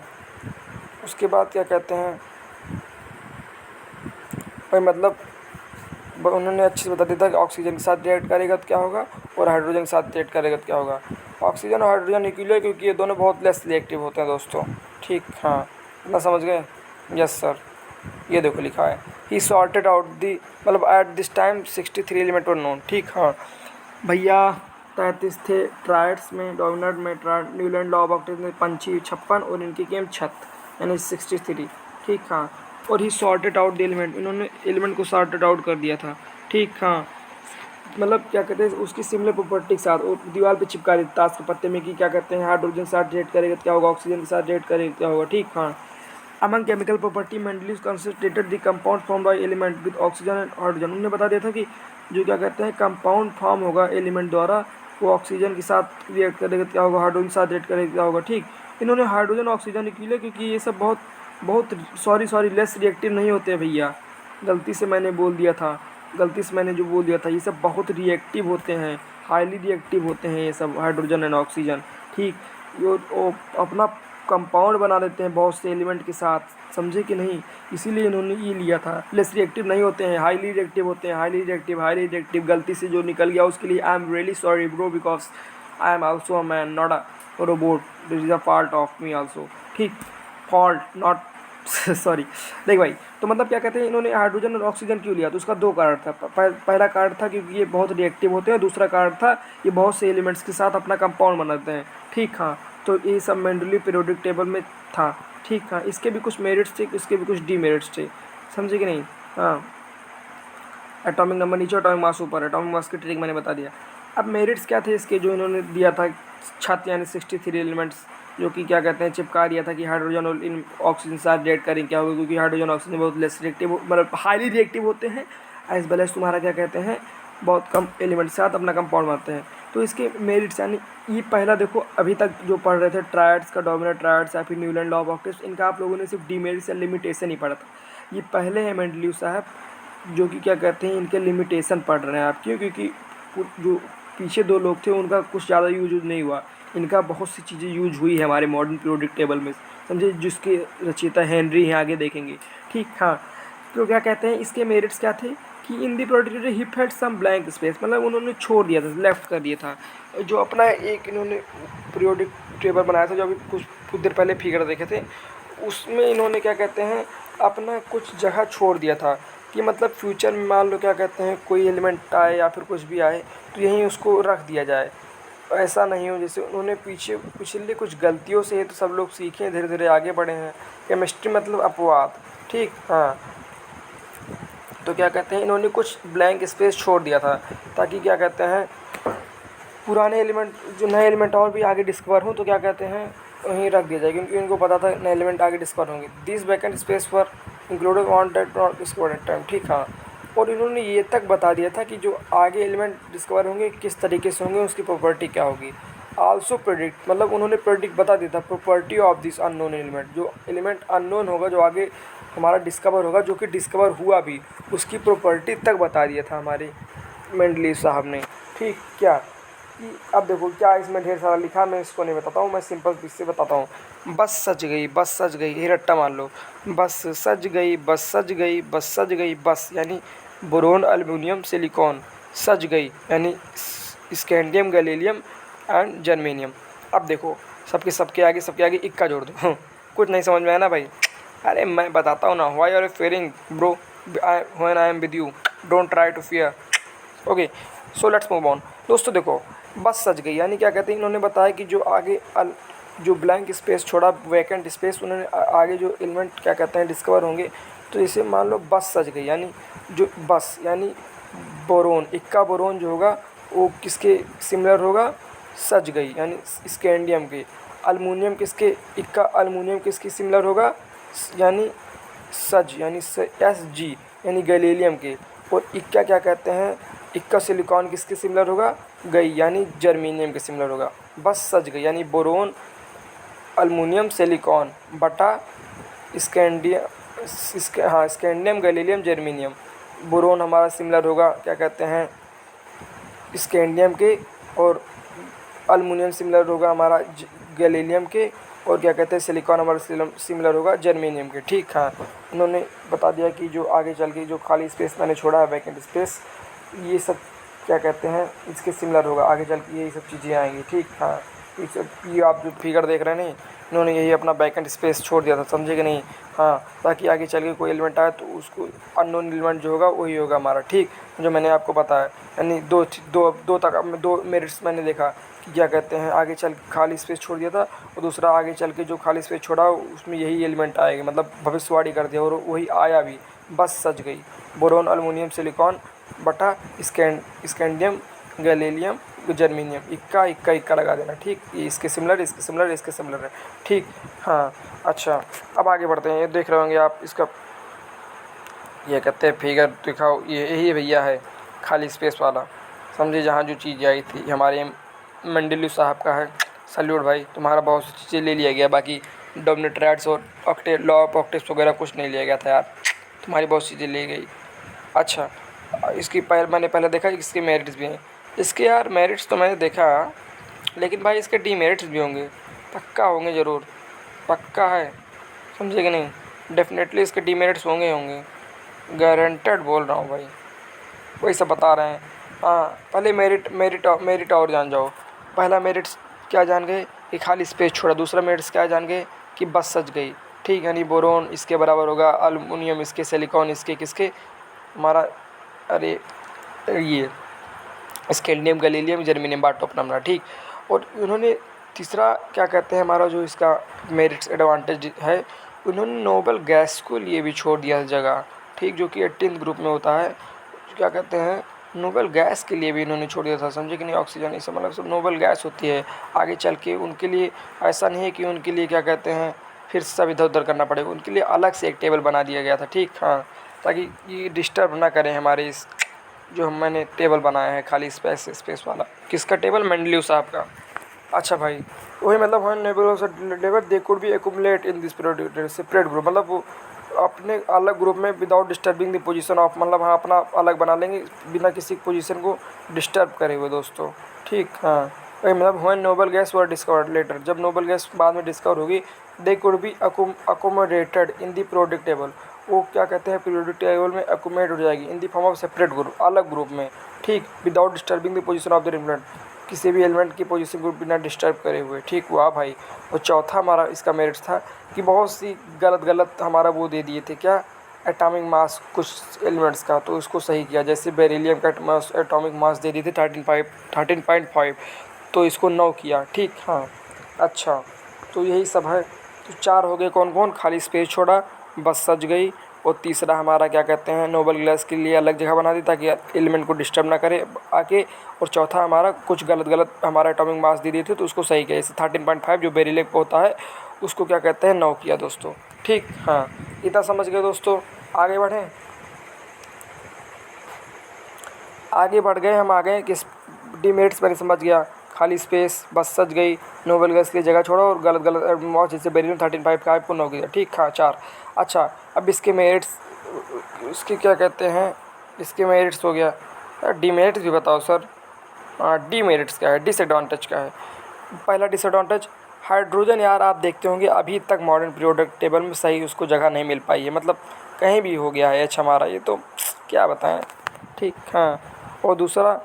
उसके बाद क्या कहते हैं भाई, मतलब उन्होंने अच्छे से बता दिया था कि ऑक्सीजन के साथ रिएक्ट करेगा तो क्या होगा, और हाइड्रोजन के साथ रिएक्ट करेगा तो क्या होगा। ऑक्सीजन और हाइड्रोजन इक्वल, क्योंकि ये दोनों बहुत लेस रिएक्टिव होते हैं दोस्तों, ठीक। हाँ, इतना समझ गए, यस सर। ये देखो लिखा है ही सॉर्टेड आउट दी, मतलब at this time 63 element were known, ठीक। हाँ भैया, 33 थे ट्रायड्स में, डोमिनेट में न्यूलैंड लॉ ऑफ ऑक्टेट में पंछी 56 और इनकी गेम छत, यानी 63, ठीक। हाँ, और ही सॉर्टेड आउट द एलिमेंट, इन्होंने एलिमेंट को सॉर्टेड आउट कर दिया था, ठीक। हाँ, मतलब क्या कहते हैं उसकी सिमिलर प्रॉपर्टी के साथ, और दीवार पे चिपका देते ताश के पत्ते में, कि क्या कहते हैं हाइड्रोजन के साथ रिएक्ट करेगा तो क्या होगा, ऑक्सीजन के साथ रिएक्ट करेगा क्या होगा, ठीक। हाँ, among chemical property Mendeleev concentrated the compound form by element with oxygen and hydrogen, उन्होंने बता दिया था कि जो क्या कहते हैं कंपाउंड फॉर्म होगा एलिमेंट द्वारा, वो ऑक्सीजन के साथ रिएक्ट करेगा तो क्या होगा, हाइड्रोजन के साथ रिएक्ट करेगा क्या होगा, ठीक। इन्होंने हाइड्रोजन ऑक्सीजन निकले, क्योंकि ये सब बहुत बहुत सॉरी लेस रिएक्टिव नहीं होते भैया, गलती से मैंने बोल दिया था, गलती से मैंने जो बोल दिया था, ये सब बहुत रिएक्टिव होते हैं, हाईली रिएक्टिव होते हैं ये सब हाइड्रोजन एंड ऑक्सीजन, ठीक। वो अपना कंपाउंड बना देते हैं बहुत से एलिमेंट के साथ, समझे कि नहीं, इसीलिए इन्होंने ये लिया था। लेस रिएक्टिव नहीं होते हैं, हाईली रिएक्टिव होते हैं, हाईली रिएक्टिव। गलती से जो निकल गया उसके लिए I am really sorry bro, because I am also a man not a robot, this is a fault of me also, ठीक। Fault not sorry. देख भाई, तो मतलब क्या कहते हैं इन्होंने हाइड्रोजन और ऑक्सीजन क्यों लिया, तो उसका दो कारण था। पहला कारण था क्योंकि ये बहुत रिएक्टिव होते हैं, दूसरा कारण था ये बहुत से एलिमेंट्स के साथ अपना कंपाउंड बनाते हैं, ठीक। हाँ, तो ये सब मेंडलीव पीरियोडिक टेबल में था, ठीक। हाँ, इसके भी कुछ मेरिट्स थे, इसके भी कुछ डीमेरिट्स थे, समझे कि नहीं। हाँ, एटॉमिक नंबर नीचे, एटॉमिक मास ऊपर, एटॉमिक मास की ट्रिक मैंने बता दिया। अब मेरिट्स क्या थे इसके, जो इन्होंने दिया था छत, यानी 63 एलिमेंट्स, जो कि क्या कहते हैं चिपका दिया था कि हाइड्रोजन और इन ऑक्सीजन के साथ रिएक्ट करें क्या होगा, क्योंकि हाइड्रोजन ऑक्सीजन बहुत लेस रिएक्टिव, मतलब हाईली रिएक्टिव होते हैं, एज वेल एज तुम्हारा क्या कहते हैं बहुत कम एलिमेंट के साथ अपना कंपाउंड बनाते हैं। तो इसके मेरिट्स, यानी ये पहला देखो, अभी तक जो पढ़ रहे थे ट्रायड्स का, डोमिनेट ट्रायड्स या फिर न्यूलैंड लॉ ऑफ ऑक्टेट्स, इनका आप लोगों ने सिर्फ डीमेरिट्स या लिमिटेशन ही पढ़ा था। ये पहले हैं मेंडलीव साहब, जो कि क्या कहते हैं इनके लिमिटेशन पढ़ रहे हैं आप, क्यों, क्योंकि जो पीछे दो लोग थे उनका कुछ ज़्यादा यूज नहीं हुआ, इनका बहुत सी चीज़ें यूज हुई है हमारे मॉडर्न पीरियोडिक टेबल में, समझे, जिसके रचयिता हेनरी हैं, आगे देखेंगे, ठीक। हाँ, तो क्या कहते हैं इसके मेरिट्स क्या थे कि in the product he fed some blank space, मतलब उन्होंने छोड़ दिया था, लेफ्ट कर दिया था, जो अपना एक इन्होंने पीरियोडिक टेबल बनाया था, जो अभी कुछ देर पहले फिगर देखे थे, उसमें इन्होंने क्या कहते हैं अपना कुछ जगह छोड़ दिया था, कि मतलब फ्यूचर में मान लो क्या कहते हैं कोई एलिमेंट आए या फिर कुछ भी आए तो यहीं उसको रख दिया जाए, ऐसा नहीं हो जैसे उन्होंने पिछले कुछ गलतियों से तो सब लोग सीखे, धीरे धीरे आगे बढ़े हैं। केमिस्ट्री मतलब अपवाद, ठीक। हाँ, तो क्या कहते हैं इन्होंने कुछ ब्लैंक स्पेस छोड़ दिया था, ताकि क्या कहते हैं पुराने एलिमेंट, जो नए एलिमेंट और भी आगे डिस्कवर हों तो क्या कहते हैं वहीं रख दिया जाए, क्योंकि उनको पता था नए एलिमेंट आगे डिस्कवर होंगे। This vacant space for included on date not discovered time, ठीक। हाँ, और इन्होंने ये तक बता दिया था कि जो आगे एलिमेंट डिस्कवर होंगे किस तरीके से होंगे, उसकी प्रॉपर्टी क्या होगी। आल्सो प्रेडिक्ट, मतलब उन्होंने प्रेडिक्ट बता दिया था property of this unknown element, जो एलिमेंट अननोन होगा जो आगे हमारा डिस्कवर होगा, जो कि डिस्कवर हुआ भी, उसकी प्रॉपर्टी तक बता दिया था हमारे मेंडलीव साहब ने, ठीक। क्या कि अब देखो क्या इसमें ढेर सारा लिखा, मैं इसको नहीं बताता हूँ, मैं सिंपल इससे बताता हूँ। बस सज गई, बस सज गई, ये रट्टा मान लो, बस सज गई, बस सज गई, बस सज गई, बस यानी बोरोन एल्युमिनियम सिलिकॉन, सज गई यानी स्कैंडियम गैलीलियम एंड जर्मेनियम। अब देखो सबके आगे इक्का जोड़ दो कुछ नहीं समझ में आया ना भाई, अरे मैं बताता हूँ ना, why are you fearing bro when I am with you, don't try to fear, okay. So let's move on दोस्तों। देखो बस सज गई यानी क्या कहते हैं, इन्होंने बताया कि जो आगे जो ब्लैंक स्पेस छोड़ा, वैकेंट स्पेस, उन्होंने आगे जो एलिमेंट क्या कहते हैं डिस्कवर होंगे। तो इसे मान लो बस सज गई, यानी जो बस यानी बोरोन, इक्का बोरोन जो होगा वो किसके सिमिलर होगा, सज गई यानी स्कैंडियम के। अल्मुनियम किसके, इक्का अल्मुनियम किसकी सिमिलर होगा, यानी सज यानी Sg यानी गैलीलियम के। और इक्का क्या कहते हैं, इक्का सिलिकॉन किसके सिमिलर होगा, गई यानी जर्मेनियम के सिमिलर होगा। बस सज गई यानी बोरोन अल्मुनियम सिलिकॉन बटा स्कैंडियम गैलीलियम जर्मेनियम। बोरोन हमारा सिमिलर होगा क्या कहते हैं स्कैंडियम के, और अल्मुनियम सिमिलर होगा हमारा गैलीलियम के, और क्या कहते हैं सिलिकॉन हमारा सिमिलर होगा जर्मेनियम के। ठीक, हाँ, उन्होंने बता दिया कि जो आगे चल के जो खाली स्पेस मैंने छोड़ा है वैकेंट स्पेस, ये सब क्या कहते हैं इसके सिमिलर होगा, आगे चल के यही सब चीज़ें आएंगी। ठीक, हाँ, ये आप जो फिगर देख रहे हैं नहीं, इन्होंने यही अपना वैकेंट स्पेस छोड़ दिया था, समझे कि नहीं। हाँ, ताकि आगे चल के कोई एलिमेंट आए तो उसको अननोन एलिमेंट जो होगा वही होगा हमारा। ठीक, जो मैंने आपको बताया, यानी दो मेरिट्स मैंने देखा कि क्या कहते हैं आगे चल खाली स्पेस छोड़ दिया था, और दूसरा आगे चल के जो खाली स्पेस छोड़ा उसमें यही एलिमेंट आएगा, मतलब भविष्यवाणी कर दिया और वही आया भी, बस सज गई। बोरोन अल्मुनियम सिलिकॉन बटा स्कैंडियम गैलीलियम जर्मेनियम, इक्का इक्का इक्का लगा देना। ठीक, ये इसके सिमिलर इसके सिमिलर इसके सिमिलर है। ठीक, हाँ, अच्छा, अब आगे बढ़ते हैं। ये देख रहे होंगे आप, इसका ये कहते हैं फिगर दिखाओ, ये यही भैया है खाली स्पेस वाला, समझे, जहाँ जो चीज़ आई थी हमारे मेंडेलीव साहब का है। सल्यूट भाई, तुम्हारा बहुत सी चीज़ें ले लिया गया, बाकी डोमिनेट्राइड्स और लॉ ऑफ ऑक्टेव्स वगैरह कुछ नहीं लिया गया था यार, तुम्हारी बहुत चीज़ें ले गई। अच्छा, इसकी मैंने पहले देखा इसके मेरिट्स भी हैं। इसके यार मेरिट्स तो मैंने देखा, लेकिन भाई इसके डीमेरिट्स भी होंगे, पक्का होंगे, ज़रूर पक्का है, समझे कि नहीं। डेफिनेटली इसके डीमेरिट्स होंगे, गारंटेड बोल रहा हूँ भाई, वही सब बता रहे हैं। हाँ, पहले मेरिट और जान जाओ। पहला मेरिट्स क्या जान गए कि खाली स्पेस छोड़ा, दूसरा मेरिट्स क्या जान गए कि बस सज गई। ठीक, यानी बोरोन इसके बराबर होगा, अल्मुनियम इसके, सिलिकॉन इसके, किसके, हमारा अरे ये स्कैंडियम गैलीलियम जर्मेनियम बाटो अपना हमारा। ठीक, और उन्होंने तीसरा क्या कहते हैं हमारा जो इसका मेरिट्स एडवांटेज है, उन्होंने नोबल गैस को लिए भी छोड़ दिया जगह। ठीक, जो कि 18th ग्रुप में होता है, क्या कहते हैं नोबल गैस के लिए भी इन्होंने छोड़ दिया था, समझे कि नहीं। ऑक्सीजन इसे मतलब सब नोबल गैस होती है, आगे चल के उनके लिए ऐसा नहीं है कि उनके लिए क्या कहते हैं फिर सब इधर उधर करना पड़ेगा, उनके लिए अलग से एक टेबल बना दिया गया था। ठीक, हाँ, ताकि ये डिस्टर्ब ना करें हमारे इस जो मैंने टेबल बनाया है खाली स्पेस वाला। किसका टेबल, मेंडलीव साहब का। अच्छा भाई, वही मतलब one neighbour they could be accumulate in this separate group, मतलब वो अपने अलग ग्रुप में without disturbing the position of, मतलब हाँ अपना अलग बना लेंगे बिना किसी पोजीशन को डिस्टर्ब करे हुए दोस्तों। ठीक, हाँ, वही मतलब when noble gas were discovered letter, जब नोबल गैस बाद में डिस्कवर होगी, they could be accommodated in the periodic table, वो क्या कहते हैं पीरियोडिक टेबल में अकोमोडेट हो जाएगी in the form of separate group, अलग ग्रुप में। ठीक, without disturbing the position of the element, किसी भी एलिमेंट की पोजीशन को बिना डिस्टर्ब करे हुए। ठीक, वाह भाई। और चौथा हमारा इसका मेरिट्स था कि बहुत सी गलत हमारा वो दे दिए थे क्या, एटॉमिक मास कुछ एलिमेंट्स का, तो उसको सही किया। जैसे बेरिलियम का एटॉमिक मास दे दिए थे 13.5, तो इसको 9 किया। ठीक, हाँ, अच्छा, तो यही सब है। तो 4 हो गए, कौन कौन, खाली स्पेस छोड़ा, बस सज गई, और तीसरा हमारा क्या कहते हैं नोबल गैस के लिए अलग जगह बना दी ताकि एलिमेंट को डिस्टर्ब ना करे आके, और चौथा हमारा कुछ गलत हमारा एटॉमिक मास दे दिए थे तो उसको सही किया। जैसे 13.5 जो बेरिलियम पे होता है उसको क्या कहते हैं 9 किया दोस्तों। ठीक, हाँ, इतना समझ गए दोस्तों। आगे बढ़ें, आगे बढ़ गए हम, आ गए किस डीमेरिट्स मैंने समझ गया, खाली स्पेस, बस सज गई, नोबल गैस की जगह छोड़ा, और गलत मॉस जैसे बेरिलियम 13.5 को 9 किया। ठीक, हाँ, 4। अच्छा, अब इसके मेरिट्स, इसके क्या कहते हैं, इसके मेरिट्स हो गया, डीमेरिट्स भी बताओ सर। डीमेरिट्स क्या है, डिसएडवांटेज क्या है। पहला डिसएडवांटेज, हाइड्रोजन यार आप देखते होंगे अभी तक मॉडर्न पीरियोडिक टेबल में सही उसको जगह नहीं मिल पाई है, मतलब कहीं भी हो गया है अच्छा हमारा, ये तो क्या बताएं। ठीक, हाँ, और दूसरा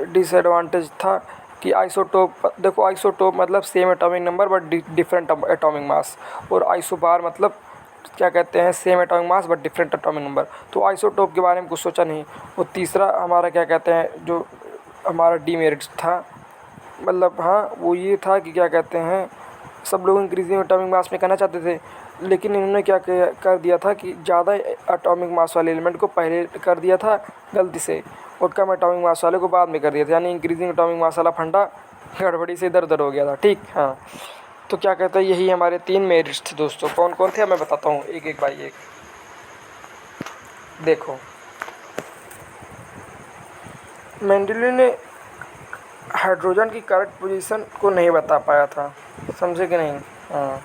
डिसएडवांटेज था कि आइसोटोप, देखो आइसोटोप मतलब same atomic number but different atomic mass, और आइसोबार मतलब क्या कहते हैं same atomic mass but different atomic number, तो आइसोटोप के बारे में कुछ सोचा नहीं। और तीसरा हमारा क्या कहते हैं जो हमारा डीमेरिट्स था मतलब हाँ वो ये था कि क्या कहते हैं, सब लोग इंक्रीजिंग एटॉमिक मास में करना चाहते थे, लेकिन इन्होंने क्या कर दिया था कि ज़्यादा एटॉमिक मास वाले एलिमेंट को पहले कर दिया था गलती से, और कम एटॉमिक मास वाले को बाद में कर दिया था, यानी इंक्रीजिंग एटॉमिक मास वाला फंडा गड़बड़ी से इधर उधर हो गया था। ठीक हाँ, तो क्या कहते हैं, यही हमारे 3 मेरिट्स थे दोस्तों। कौन कौन थे मैं बताता हूँ एक एक बाई एक। देखो, मेंडली ने हाइड्रोजन की करेक्ट पोजीशन को नहीं बता पाया था, समझे कि नहीं। हाँ,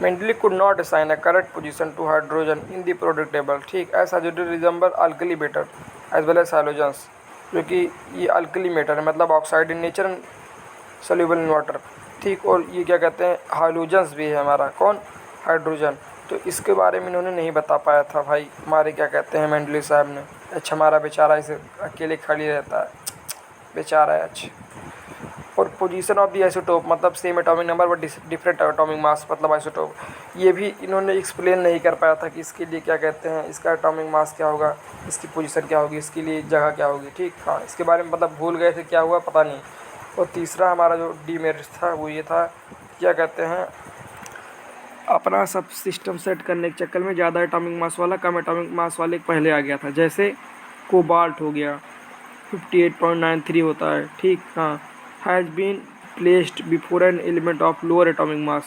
Mendeleev could not assign a correct position to hydrogen in the product table. ठीक, as hydrogen resemble alkali metal as well as halogens, जो कि ये अल्कली मेटर है, मतलब oxide in nature and soluble in water. ठीक, और ये क्या कहते हैं, हाइलोजन्स भी है हमारा, कौन, हाइड्रोजन। तो इसके बारे में इन्होंने नहीं बता पाया था भाई हमारे क्या कहते हैं मेंडली साहब ने। अच्छा, हमारा बेचारा इसे अकेले खड़ी रहता है, बेचारा है। अच्छा, और पोजीशन ऑफ द आइसोटोप, मतलब same atomic number but different atomic mass, मतलब आइसोटोप, ये भी इन्होंने एक्सप्लेन नहीं कर पाया था कि इसके लिए क्या कहते हैं, इसका एटॉमिक मास क्या होगा, इसकी पोजीशन क्या होगी, इसके लिए जगह क्या होगी। ठीक हाँ, इसके बारे में मतलब भूल गए थे, क्या हुआ पता नहीं। और तीसरा हमारा जो डीमेरिट था वो ये था, क्या कहते हैं, अपना सब सिस्टम सेट करने के चक्कर में ज़्यादा एटॉमिक मास वाला कम एटॉमिक मास वाले पहले आ गया था। जैसे कोबाल्ट हो गया, 58.93 होता है। ठीक हाँ, has been placed before an element of lower atomic mass,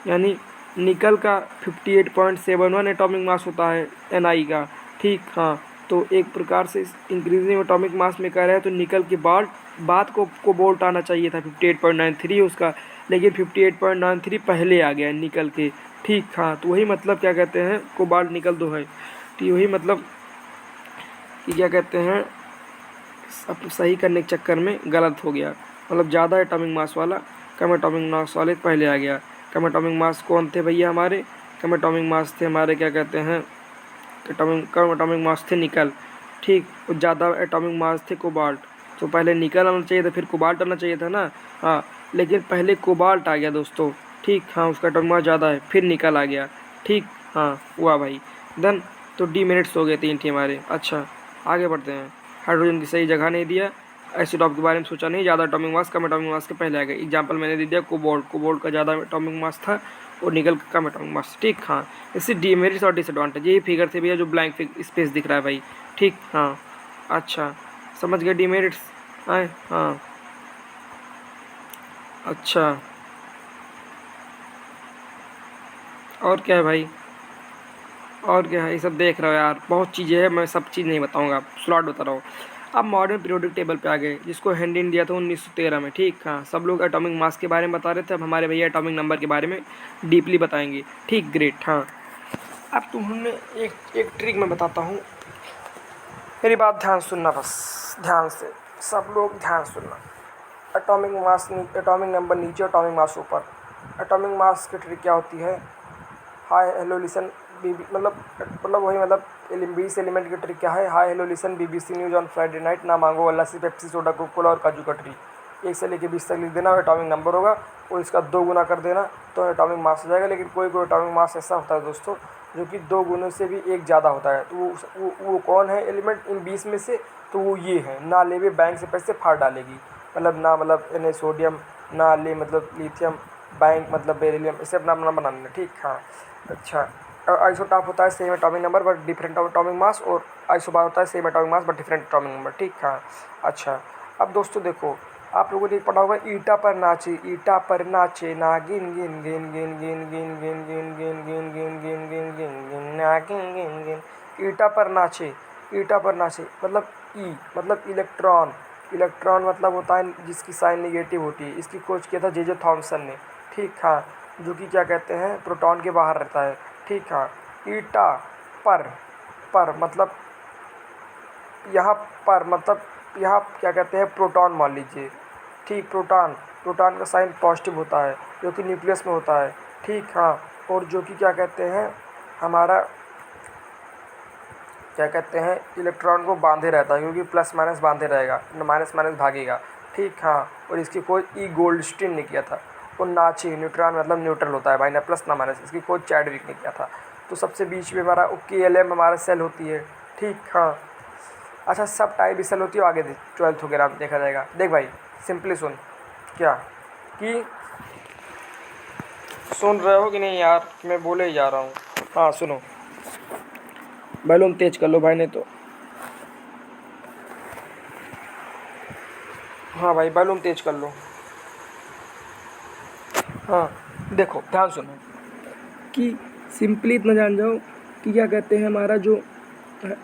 यानी निकल का 58.71 एटॉमिक मास होता है Ni का। ठीक हाँ, तो एक प्रकार से इंक्रीजिंग एटॉमिक मास में कह रहे हैं तो निकल के बाद को बोल्ट आना चाहिए था 58.93 उसका, लेकिन 58.93 पहले आ गया निकल के। ठीक हाँ, तो वही मतलब क्या कहते हैं, कोबाल्ट निकल दो है, तो वही मतलब कि क्या कहते हैं, अब सही करने के चक्कर में गलत हो गया, मतलब ज़्यादा एटॉमिक मास वाला कम एटॉमिक मास वाले पहले आ गया। कम एटॉमिक मास कौन थे भैया हमारे, कम एटॉमिक मास थे हमारे क्या कहते हैं, कम एटॉमिक मास थे निकल। ठीक, और ज़्यादा एटॉमिक मास थे कोबाल्ट, तो पहले निकल आना चाहिए था फिर कोबाल्ट आना चाहिए था ना। हाँ, लेकिन पहले कोबाल्ट आ गया दोस्तों। ठीक हाँ, उसका एटॉमिक मास ज़्यादा है, फिर निकल आ गया। ठीक हाँ, हुआ भाई। देन तो डी मिनट्स हो गए 3 थे हमारे। अच्छा, आगे बढ़ते हैं। हाइड्रोजन की सही जगह नहीं दिया, आइसोटॉप के बारे में सोचा नहीं, ज़्यादा एटॉमिक मास कम एटॉमिक मास के पहले आ गए। एग्जाम्पल मैंने दे दिया, कोबाल्ट का ज़्यादा एटॉमिक मास था और निकल का कम एटॉमिक मास। ठीक हाँ, इससे डीमेरिट्स और डिसएडवांटेज, यही फिगर थे भैया जो ब्लैंक स्पेस दिख रहा है भाई। ठीक हाँ, अच्छा समझ गए डीमेरिट्स आए। हाँ, अच्छा, और क्या है भाई, और क्या है, ये सब देख रहे हो यार, बहुत चीज़ें हैं, मैं सब चीज़ नहीं बताऊंगा, स्लॉट बता रहा हूँ। अब मॉडर्न पीरियोडिक टेबल पे आ गए, जिसको हैंड इन दिया था 1913 में। ठीक हाँ, सब लोग एटॉमिक मास के बारे में बता रहे थे, अब हमारे भैया एटॉमिक नंबर के बारे में डीपली बताएंगे। ठीक, ग्रेट। हाँ, अब तुम्हें एक ट्रिक मैं बताता हूँ, मेरी बात ध्यान सुनना, बस ध्यान से, सब लोग ध्यान सुनना। एटॉमिक मास, एटॉमिक नंबर नीचे, एटॉमिक मास ऊपर। एटॉमिक मास की ट्रिक क्या होती है, हाई हेलो लिसन बीबी, मतलब वही, मतलब 20 एलिमेंट की ट्रिक क्या है, high hello listen BBC news on Friday night, ना मांगो वाला सी पेप्सी सोडा कोका कोला और काजू कतरी। 1 से लेकर 20 तक लिख देना, एटॉमिक नंबर होगा, और इसका 2 गुना कर देना तो एटॉमिक मास हो जाएगा। लेकिन कोई एटॉमिक मास ऐसा होता है दोस्तों जो कि 2 गुने से भी एक ज़्यादा होता है, तो वो कौन है एलिमेंट इन 20 में से, तो वो ये है, ना लेवे बैंक से पैसे फाड़ डालेगी, मतलब ना, मतलब Na सोडियम, ना ले मतलब लिथियम, बैंक मतलब बेरिलियम, इसे अपना अपना बना लेना। ठीक हाँ, अच्छा, आइसोटॉप होता है same atomic number but different atomic mass, और आइसोबार होता है same atomic mass but different atomic number. ठीक हाँ, अच्छा, अब दोस्तों देखो, आप लोगों ने पढ़ा होगा, ईटा पर नाचे, ईटा पर नाचे नागिन, गिन गिन गिन गिन गिन गिन गिन गिन गिन गिन गिन गिन गिन गिन नागिन गिन गिन। ईटा पर नाचे, ईटा पर नाचे मतलब ई मतलब इलेक्ट्रॉन, इलेक्ट्रॉन मतलब होता है जिसकी साइन नेगेटिव होती है। इसकी खोज किया था जे थॉमसन ने। ठीक हाँ, जो कि क्या कहते हैं, प्रोटॉन के बाहर रहता है। ठीक हाँ, ईटा पर मतलब यहाँ पर, मतलब यहाँ क्या कहते हैं, प्रोटॉन मान लीजिए। ठीक, प्रोटॉन का साइन पॉजिटिव होता है जो कि न्यूक्लियस में होता है। ठीक हाँ, और जो कि क्या कहते हैं, हमारा क्या कहते हैं, इलेक्ट्रॉन को बांधे रहता है, क्योंकि प्लस माइनस बांधे रहेगा, माइनस माइनस भागेगा। ठीक हाँ, और इसकी खोज ई गोल्डस्टीन ने किया था। और नाची, न्यूट्रॉन मतलब न्यूट्रल होता है भाई, ना प्लस ना माइनस, इसकी खोज चैडविक ने किया था। तो सबसे बीच में हमारा KLM हमारा सेल होती है। ठीक हाँ, अच्छा, सब टाइप की सेल होती है, आगे 12th वगैरह में देखा जाएगा। देख भाई, सिंपली सुन क्या कि सुन रहे हो कि नहीं यार, मैं बोले ही जा रहा हूँ। हाँ सुनो, बैलून तेज कर लो भाई ने तो। हाँ भाई बैलून तेज कर लो। हाँ देखो ध्यान सुनो कि सिंपली इतना जान जाओ कि क्या कहते हैं हमारा जो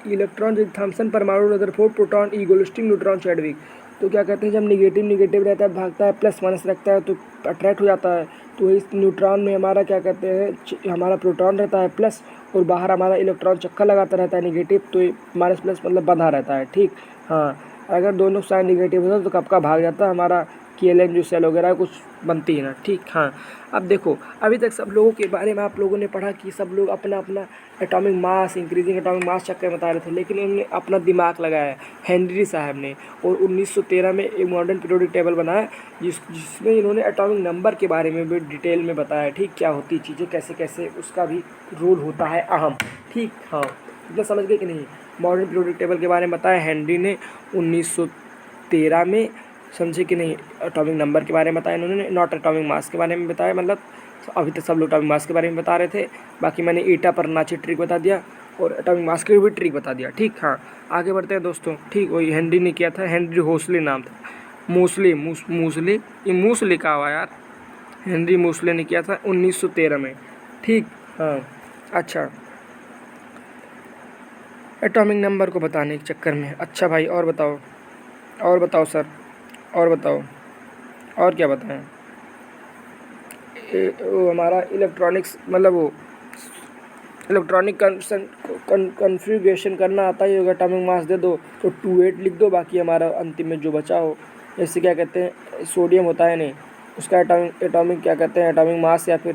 इलेक्ट्रॉन जो थॉम्सन परमाणु Rutherford proton egoistic neutron Chadwick, तो क्या कहते हैं जब निगेटिव निगेटिव रहता है भागता है, प्लस माइनस रखता है तो अट्रैक्ट हो जाता है। तो इस न्यूट्रॉन में हमारा क्या कहते हैं हमारा प्रोटॉन रहता है प्लस, और बाहर हमारा इलेक्ट्रॉन चक्कर लगाता रहता है निगेटिव, तो माइनस प्लस मतलब बंधा रहता है। ठीक हाँ, अगर दोनों साइड निगेटिव होता तो कब का भाग जाता है हमारा KLN जो सेल वगैरह कुछ बनती है ना। ठीक हाँ, अब देखो अभी तक सब लोगों के बारे में आप लोगों ने पढ़ा कि सब लोग अपना अपना atomic mass increasing atomic mass चक्कर बता रहे थे, लेकिन उन्होंने अपना दिमाग लगाया हेनरी साहब ने, और 1913 में एक मॉडर्न पीरियोडिक टेबल बनाया जिसमें इन्होंने एटॉमिक नंबर के बारे में भी डिटेल में बताया। ठीक, क्या होती चीज़ें कैसे कैसे उसका भी रोल होता है अहम। ठीक हाँ, इतना समझ गए कि नहीं। मॉडर्न पीरियोडिक टेबल के बारे में बताया हेनरी ने 1913 में, समझे कि नहीं। एटॉमिक नंबर के बारे में बताया इन्होंने, नॉट एटॉमिक मास के बारे में बताया, मतलब अभी तक सब लोग एटॉमिक मास के बारे में बता रहे थे, बाकी मैंने ईटा परनाची ट्रिक बता दिया और एटॉमिक मास की भी ट्रिक बता दिया। ठीक हाँ, आगे बढ़ते हैं दोस्तों। ठीक, वही हेनरी ने किया था, हेनरी होसले नाम था, मूसले मूसले ये मूस लिखा हुआ यार, हेनरी मूसले ने किया था 1913 में। ठीक हाँ, अच्छा एटॉमिक नंबर को बताने के चक्कर में। अच्छा भाई और बताओ, और बताओ सर, और बताओ, और क्या बताएं। वो हमारा इलेक्ट्रॉनिक्स मतलब वो इलेक्ट्रॉनिक कन्फिग्रेशन करना आता ही होगा। एटॉमिक मास दे दो तो 28 लिख दो, बाकी हमारा अंतिम में जो बचा हो, जैसे क्या कहते हैं सोडियम होता है नहीं, उसका एटॉमिक क्या कहते हैं एटॉमिक मास, या फिर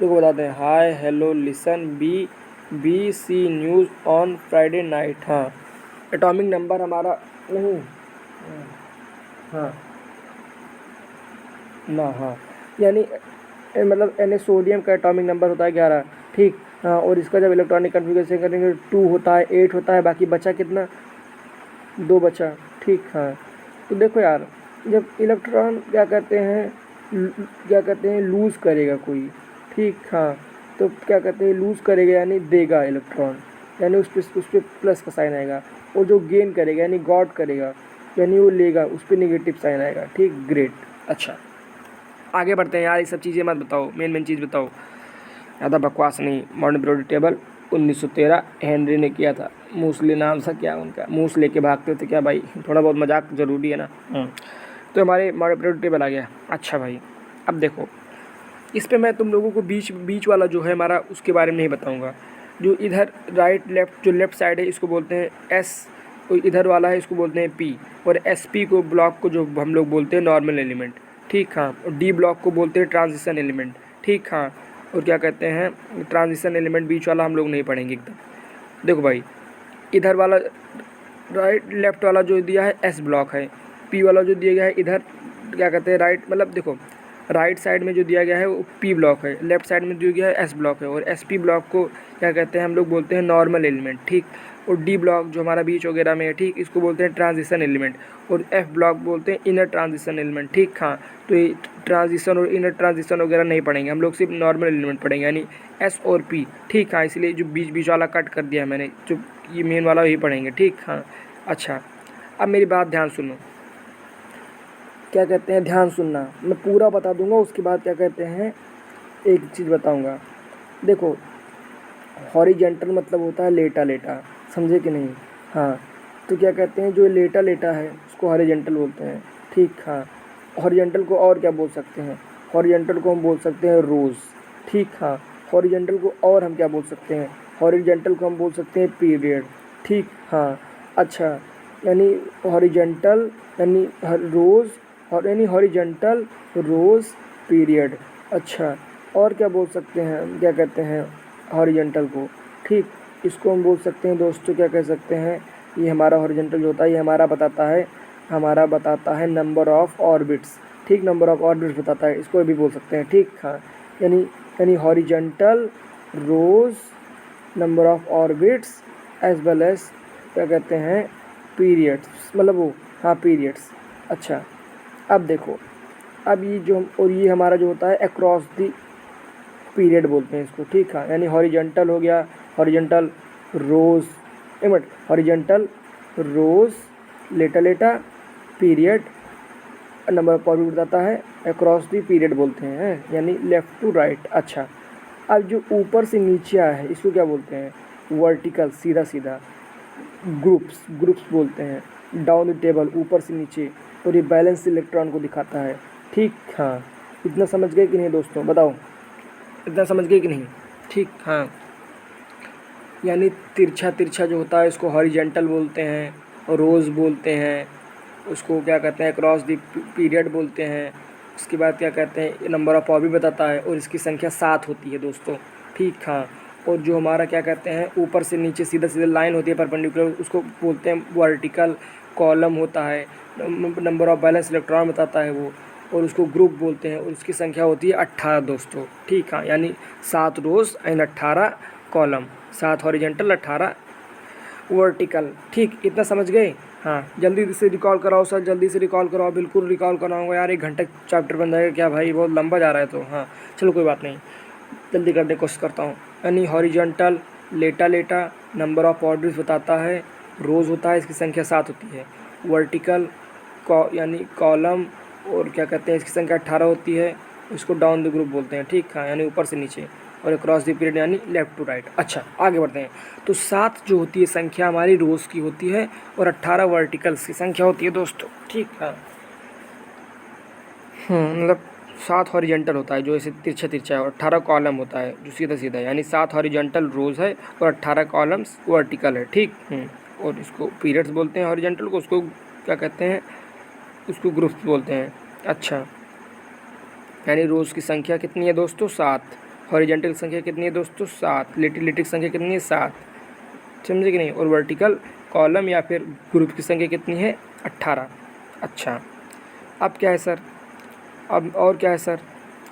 देखो बताते हैं hi hello listen BBC news on Friday night. हाँ, एटॉमिक नंबर हमारा नहीं, हाँ ना, हाँ यानी मतलब सोडियम का एटॉमिक नंबर होता है 11। ठीक हाँ, और इसका जब इलेक्ट्रॉनिक कन्फिग्रेशन करेंगे 2 होता है, 8 होता है, बाकी बचा कितना, 2 बचा। ठीक हाँ, तो देखो यार जब इलेक्ट्रॉन क्या कहते हैं लूज़ करेगा कोई, ठीक हाँ, तो क्या कहते हैं लूज़ करेगा यानी देगा इलेक्ट्रॉन, यानी उस पर प्लस का साइन आएगा, और जो गेन करेगा यानी गॉड करेगा यानी वो लेगा, उस पर नेगेटिव साइन आएगा। ठीक, ग्रेट। अच्छा आगे बढ़ते हैं यार, ये सब चीज़ें मत बताओ, मेन चीज़ बताओ, ज़्यादा बकवास नहीं। मॉडर्न पीरियोडिक टेबल 1913 हेनरी ने किया था, मूसले नाम था क्या उनका, मूस लेके भागते थे क्या भाई, थोड़ा बहुत मजाक ज़रूरी है ना। तो हमारे मॉडर्न पीरियोडिक टेबल आ गया। अच्छा भाई अब देखो, इस पे मैं तुम लोगों को बीच वाला जो है हमारा उसके बारे में नहीं बताऊँगा। जो इधर राइट लेफ्ट जो लेफ्ट साइड है इसको बोलते हैं S, इधर वाला है इसको बोलते हैं P, और SP को ब्लॉक को जो हम लोग बोलते हैं नॉर्मल एलिमेंट। ठीक हाँ, और D ब्लॉक को बोलते हैं ट्रांजिशन एलिमेंट। ठीक हाँ, और क्या कहते हैं ट्रांजिशन एलिमेंट बीच वाला हम लोग नहीं पढ़ेंगे एकदम। देखो भाई इधर वाला राइट लेफ्ट वाला जो दिया है S ब्लॉक है, P वाला जो दिया गया है इधर क्या कहते हैं राइट, मतलब देखो राइट साइड में जो दिया गया है वो P ब्लॉक है, लेफ्ट साइड में दिया गया है S ब्लॉक है, और SP ब्लॉक को क्या कहते हैं हम लोग बोलते हैं नॉर्मल एलिमेंट। ठीक, और D ब्लॉक जो हमारा बीच वगैरह में है, ठीक, इसको बोलते हैं ट्रांजिशन एलिमेंट, और F ब्लॉक बोलते हैं इनर ट्रांजिशन एलिमेंट। ठीक हाँ, तो ये ट्रांजिशन और इनर ट्रांजिशन वगैरह नहीं पढ़ेंगे हम लोग, सिर्फ नॉर्मल एलिमेंट पढ़ेंगे यानी S और P। ठीक हाँ, इसलिए जो बीच वाला कट कर दिया मैंने, जो ये मेन वाला वही पढ़ेंगे। ठीक हाँ, अच्छा अब मेरी बात ध्यान सुनो, क्या कहते हैं ध्यान सुनना, मैं पूरा बता दूंगा, उसके बाद क्या कहते हैं एक चीज़ बताऊंगा। देखो हॉरिजेंटल मतलब होता है लेटा लेटा, समझे कि नहीं। हाँ, तो क्या कहते हैं जो लेटा लेटा है उसको हॉरिजेंटल बोलते हैं। ठीक हाँ, हॉरिजेंटल को और क्या बोल सकते हैं, हॉरिजेंटल को हम बोल सकते हैं रोज़। ठीक हाँ, हॉरिजेंटल को और हम क्या बोल सकते हैं, हॉरिजेंटल को हम बोल सकते हैं पीरियड। ठीक हाँ, अच्छा यानी हॉरिजेंटल यानी रोज़, और यानी हॉरिजेंटल रोज़ पीरियड। अच्छा और क्या बोल सकते हैं, क्या कहते हैं हॉरिजेंटल को, ठीक, इसको हम बोल सकते हैं दोस्तों, क्या कह सकते हैं, ये हमारा हॉरिजेंटल जो होता है ये हमारा बताता है नंबर ऑफ़ ऑर्बिट्स। ठीक, नंबर ऑफ़ ऑर्बिट्स बताता है, इसको भी बोल सकते हैं। ठीक हाँ, यानी horizontal rows number of orbits as well as क्या कहते हैं पीरियड्स, मतलब वो हाँ पीरियड्स। अच्छा अब देखो, अब ये जो और ये हमारा जो होता है अक्रॉस द पीरियड बोलते हैं इसको, ठीक है। यानी हॉरिजेंटल हो गया, हॉरिजेंटल रोज, एक मिनट, हॉरिजेंटल रोज लेटा लेटा पीरियड नंबर ऑफ पॉइंट बताता है, अक्रॉस द पीरियड बोलते हैं, यानी लेफ़्ट टू राइट। अच्छा, अब जो ऊपर से नीचे आया है इसको क्या बोलते हैं? वर्टिकल, सीधा सीधा। ग्रुप्स बोलते हैं। डाउन द टेबल, ऊपर से नीचे, और ये बैलेंस इलेक्ट्रॉन को दिखाता है, ठीक। हाँ, इतना समझ गए कि नहीं दोस्तों, बताओ, इतना समझ गए कि नहीं? ठीक, हाँ। यानी तिरछा तिरछा जो होता है इसको हॉरिजेंटल बोलते हैं, रोज बोलते हैं, उसको क्या कहते हैं क्रॉस द पीरियड बोलते हैं। उसके बाद क्या कहते हैं नंबर ऑफ पॉइंट बताता है, और इसकी संख्या 7 होती है दोस्तों, ठीक। हाँ, और जो हमारा क्या कहते हैं ऊपर से नीचे सीधा सीधा लाइन होती है परपेंडिकुलर, उसको बोलते हैं वर्टिकल कॉलम होता है। नंबर ऑफ बैलेंस इलेक्ट्रॉन बताता है वो, और उसको ग्रुप बोलते हैं, और उसकी संख्या होती है 18 दोस्तों, ठीक। हाँ, यानी 7 रोज एंड 18 कॉलम, 7 हॉरिजेंटल 18 वर्टिकल, ठीक। इतना समझ गए? हाँ, जल्दी से रिकॉल कराओ सर, जल्दी से रिकॉल कराओ, बिल्कुल रिकॉल कराऊंगा यार, 1 घंटे चैप्टर बन जाएगा क्या भाई, बहुत लंबा जा रहा है। तो हाँ चलो कोई बात नहीं, जल्दी करने की कोशिश करता हूँ। यानी हॉरिजॉन्टल लेटा लेटा नंबर ऑफ ऑर्डर्स बताता है, रोज़ होता है, इसकी संख्या 7 होती है। वर्टिकल यानी कॉलम, और क्या कहते हैं इसकी संख्या 18 होती है, इसको डाउन द ग्रुप बोलते हैं, ठीक। हाँ, यानी ऊपर से नीचे, और क्रॉस द पीरियड यानी लेफ़्ट टू राइट। अच्छा, आगे बढ़ते हैं। तो 7 जो होती है संख्या हमारी रोज़ की होती है, और 18 वर्टिकल्स की संख्या होती है दोस्तों, ठीक है। मतलब 7 हॉरिजेंटल होता है जो ऐसे तिरछा तिरछा है, और 18 कॉलम होता है जो सीधा सीधा है, यानी 7 हॉरिजेंटल रोज़ है और 18 कॉलम्स वर्टिकल है, ठीक। और इसको पीरियड्स बोलते हैं हॉरिजेंटल को, उसको क्या कहते हैं, उसको ग्रुप्स बोलते हैं। अच्छा, यानी रोज़ की संख्या कितनी है दोस्तों? 7। हॉरिजेंटल की संख्या कितनी है दोस्तों? 7। लिटिल की संख्या कितनी है? 7। समझे कि नहीं? और वर्टिकल कॉलम या फिर ग्रुप की संख्या कितनी है? 18। अच्छा, अब क्या है सर? अब और क्या है सर?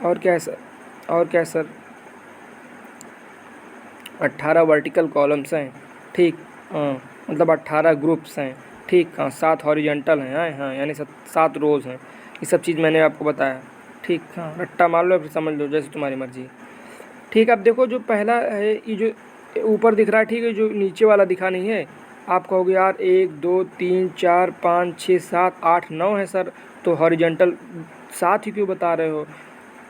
और क्या है सर? और क्या है सर? 18 वर्टिकल कॉलम्स हैं, ठीक। हाँ, मतलब 18 ग्रुप्स हैं, ठीक। हाँ, 7 हॉरिजेंटल हैं, हाँ, यानी 7 रोज़ हैं। ये सब चीज़ मैंने आपको बताया, ठीक। हाँ, रट्टा मान लो फिर समझ लो, जैसे तुम्हारी मर्जी, ठीक। अब देखो जो पहला है, ये जो ऊपर दिख रहा है, ठीक है, जो नीचे वाला दिखा नहीं है, आप कहोगे यार 1 2 3 4 5 6 7 8 9 है सर, तो हॉरिजेंटल 7 ही क्यों बता रहे हो,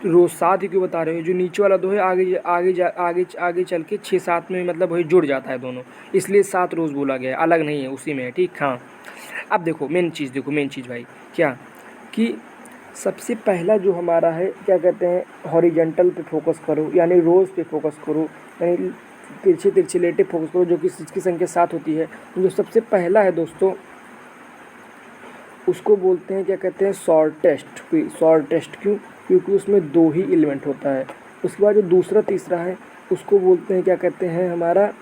रोज़ 7 ही क्यों बता रहे हो? जो नीचे वाला 2 है आगे चल के 6 7 में मतलब वही जुड़ जाता है दोनों, इसलिए 7 रोज़ बोला गया है, अलग नहीं है, उसी में है, ठीक। हाँ, अब देखो मेन चीज़, देखो मेन चीज़ भाई क्या, कि सबसे पहला जो हमारा है क्या कहते हैं हॉरिजेंटल पे फोकस करो, यानी रोज़ पे फोकस करो, यानी तिरछे तिरछे लेटे फोकस करो, जो कि इसकी संख्या 7 होती है। जो सबसे पहला है दोस्तों, उसको बोलते हैं क्या कहते हैं शॉर्टेस्ट। शॉर्टेस्ट क्यों? क्योंकि उसमें 2 ही एलिमेंट होता है। उसके बाद जो दूसरा तीसरा है उसको बोलते हैं क्या कहते हैं हमारा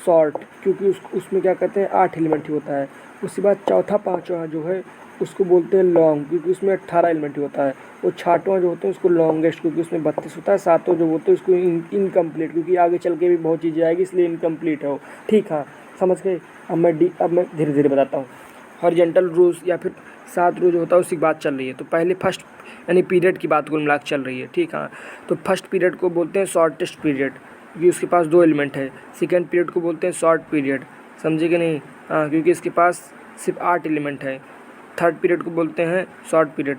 शॉर्ट, क्योंकि उसमें क्या कहते हैं 8 एलिमेंट ही होता है। उसके बाद चौथा पाँचवा जो है उसको बोलते हैं लॉन्ग, क्योंकि उसमें 18 एलिमेंट ही होता है। और छठवां जो होते हैं उसको लॉन्गेस्ट, क्योंकि उसमें 32 होता है। सातवां जो बोलते हैं उसको इनकम्प्लीट, क्योंकि आगे चल के भी बहुत चीज़ें आएगी, इसलिए इनकम्प्लीट है वो, ठीक। हाँ, समझ गए? अब मैं धीरे धीरे बताता हूँ। हॉरिजेंटल रोज़ या फिर 7 रोज़ होता है, उसकी बात चल रही है। तो पहले फर्स्ट यानी पीरियड की बात कुल मिलाकर चल रही है, ठीक। हाँ, तो फर्स्ट पीरियड को बोलते हैं शॉर्टेस्ट पीरियड, क्योंकि उसके पास 2 एलिमेंट है। सेकेंड पीरियड को बोलते हैं शॉर्ट पीरियड, समझे कि नहीं? हाँ, क्योंकि इसके पास सिर्फ 8 एलिमेंट है। थर्ड पीरियड को बोलते हैं शॉर्ट पीरियड,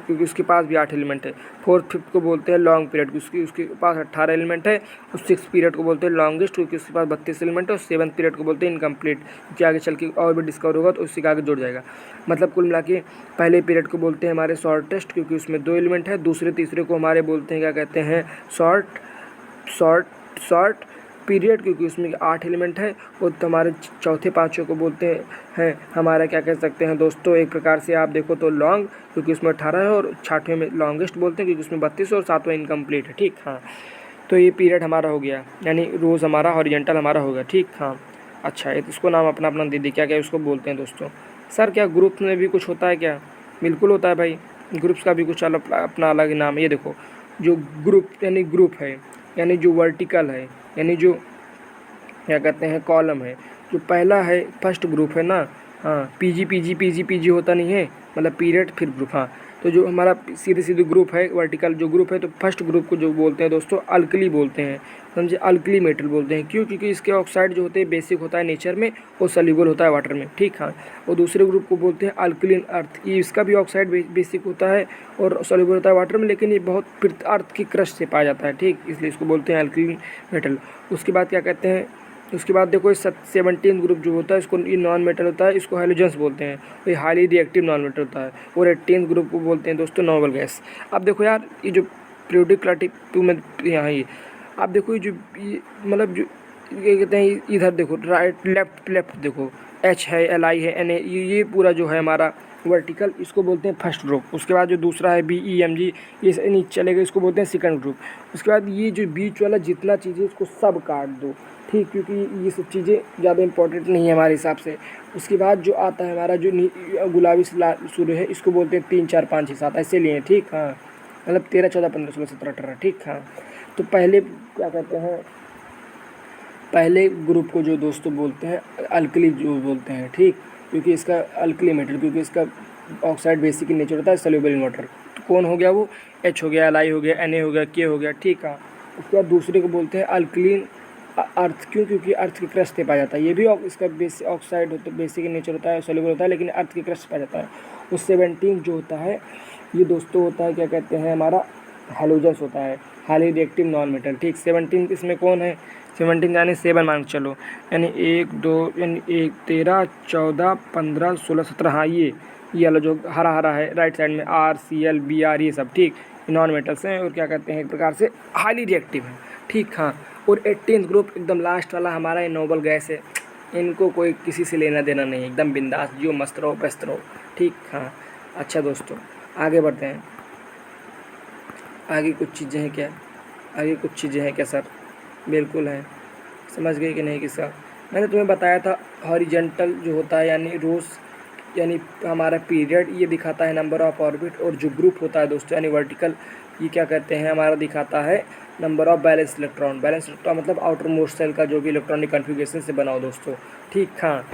क्योंकि उसके पास भी 8 एलिमेंट है। फोर्थ फिफ्थ को बोलते हैं लॉन्ग पीरियड, उसके पास 18 एलिमेंट है। और सिक्स पीरियड को बोलते हैं लॉन्गेस्ट, क्योंकि उसके पास 32 एलिमेंट है। और सेवन्थ पीरियड को बोलते हैं इनकम्प्लीट, क्योंकि आगे चल के और भी डिस्कवर होगा तो उससे आगे जुड़ जाएगा। मतलब कुल मिला के पहले पीरियड को बोलते हैं हमारे शॉर्टेस्ट, क्योंकि उसमें 2 एलिमेंट है। दूसरे तीसरे को हमारे बोलते हैं क्या कहते हैं शॉर्ट पीरियड, क्योंकि उसमें 8 एलिमेंट है। और हमारे चौथे पाँचों को बोलते हैं हमारा क्या कह सकते हैं दोस्तों, एक प्रकार से आप देखो तो लॉन्ग, क्योंकि उसमें 18 है। और छठवें में लॉन्गेस्ट बोलते हैं, क्योंकि उसमें 32 और सातवें इनकम्प्लीट है, ठीक। हाँ, तो ये पीरियड हमारा हो गया, यानी रोज़ हमारा हॉरिजेंटल हमारा हो गया, ठीक। हाँ, अच्छा, इसको नाम अपना अपना दे दी, क्या क्या उसको बोलते हैं दोस्तों। सर क्या ग्रुप में भी कुछ होता है क्या? बिल्कुल होता है भाई, ग्रुप्स का भी कुछ अपना अलग नाम है। ये देखो, जो ग्रुप यानी ग्रुप है, यानी जो वर्टिकल है, यानी जो क्या कहते हैं कॉलम है, जो पहला है फर्स्ट ग्रुप है ना। हाँ, पीजी होता नहीं है, मतलब पीरियड फिर ग्रुप। हाँ, तो जो हमारा सीधे सीधे ग्रुप है वर्टिकल जो ग्रुप है, तो फर्स्ट ग्रुप को जो बोलते हैं दोस्तों अल्कली बोलते हैं, समझे, अल्कली मेटल बोलते हैं। क्यों? क्योंकि इसके ऑक्साइड जो होते हैं बेसिक होता है नेचर में और सल्यूबल होता है वाटर में, ठीक। हाँ, और दूसरे ग्रुप को बोलते हैं अल्कलीन अर्थ, ये इसका भी ऑक्साइड बेसिक होता है और सल्यूबल होता है वाटर में, लेकिन ये बहुत अर्थ की क्रस्ट से पाया जाता है, ठीक, इसलिए इसको बोलते हैं अल्कलीन मेटल। उसके बाद क्या कहते हैं, उसके बाद देखो 17 ग्रुप जो होता है इसको, ये नॉन मेटल होता है, इसको हैलोजेंस बोलते हैं, ये हाईली रिएक्टिव नॉन मेटल होता है। और 18 ग्रुप को बोलते हैं दोस्तों नोबल गैस। अब देखो यार, ये जो पीरियोडिक क्लासिफिकेशन में यहाँ ये आप देखो, ये जो ये मतलब जो ये कहते हैं, इधर देखो राइट लेफ्ट देखो, H है, Li है, Na, ये पूरा जो है हमारा वर्टिकल, इसको बोलते हैं फर्स्ट ग्रुप। उसके बाद जो दूसरा है BEMG, ये नीचे चलेगा, इसको बोलते हैं सेकंड ग्रुप। उसके बाद ये जो बीच वाला जितना चीज़ें इसको सब काट दो, ठीक, क्योंकि ये सब चीज़ें ज़्यादा इंपॉर्टेंट नहीं है हमारे हिसाब से। उसके बाद जो आता है हमारा जो गुलाबी सूर्य है, इसको बोलते हैं 3 4 5 6 7 ऐसे लिए, ठीक। हाँ, मतलब 13 14 15 16 17 18, ठीक। हाँ, तो पहले क्या कहते हैं, पहले ग्रुप को जो दोस्तों बोलते हैं अल्कली जो बोलते हैं, ठीक, क्योंकि इसका अल्कली मेटल, क्योंकि इसका ऑक्साइड बेसिक इन नेचर होता है, सल्यूबल इन वाटर। तो कौन हो गया वो, H हो गया, Li हो गया, Na हो गया, K हो गया, ठीक। हाँ, उसके बाद दूसरे को बोलते हैं अल्कलीन अर्थ। क्यों? क्योंकि अर्थ की क्रस्ट से पाया जाता है, ये भी इसका ऑक्साइड होता है, बेसिक इन नेचर होता है, सॉल्युबल होता है, लेकिन अर्थ की क्रस्ट पाया जाता है। उस 17 जो होता है ये दोस्तों होता है क्या कहते हैं, हमारा हैलोजेंस होता है, हाईली रिएक्टिव नॉन मेटल, ठीक। 17 इसमें कौन है, 17 यानी 7 मान के चलो, यानी 1 2 यानी 1 13 14 15 16 17, हाँ ये वाला जो हरा हरा है राइट साइड में RCl Br ये सब, ठीक, नॉन मेटल्स हैं और क्या कहते हैं एक प्रकार से हाईली रिएक्टिव है, ठीक। हाँ, और 18 ग्रुप एकदम लास्ट वाला हमारा ये नोबल गैस है, इनको कोई किसी से लेना देना नहीं, एकदम बिंदास जियो, मस्त रहो, व्यस्त रहो, ठीक। हाँ, अच्छा दोस्तों आगे बढ़ते हैं। आगे कुछ चीज़ें हैं क्या, आगे कुछ चीज़ें हैं क्या सर? बिल्कुल है, समझ गए कि नहीं किसका? मैंने तुम्हें बताया था हॉरिजेंटल जो होता है यानी रोज यानी हमारा पीरियड, ये दिखाता है नंबर ऑफ ऑर्बिट, और जो ग्रुप होता है दोस्तों यानी वर्टिकल, ये क्या कहते हैं हमारा दिखाता है number of balance electron. Balance electron मतलब आउटर मोस्ट सेल का जो भी इलेक्ट्रॉनिक कन्फिगरेशन से बनाओ दोस्तों, ठीक। हाँ,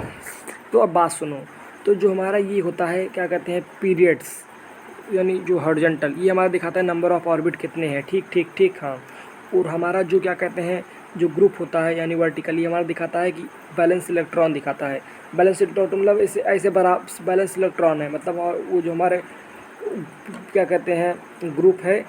तो अब बात सुनो, तो जो हमारा ये होता है क्या कहते हैं पीरियड्स, यानी जो हॉरिजेंटल, ये हमारा दिखाता है नंबर ऑफ ऑर्बिट कितने हैं, ठीक ठीक ठीक। हाँ, और हमारा जो क्या कहते हैं जो ग्रुप होता है यानी वर्टिकली हमारा दिखाता है कि बैलेंस इलेक्ट्रॉन दिखाता है। बैलेंस इलेक्ट्रॉन तो मतलब ऐसे बराबर बैलेंस इलेक्ट्रॉन है, मतलब वो जो हमारे क्या कहते हैं ग्रुप है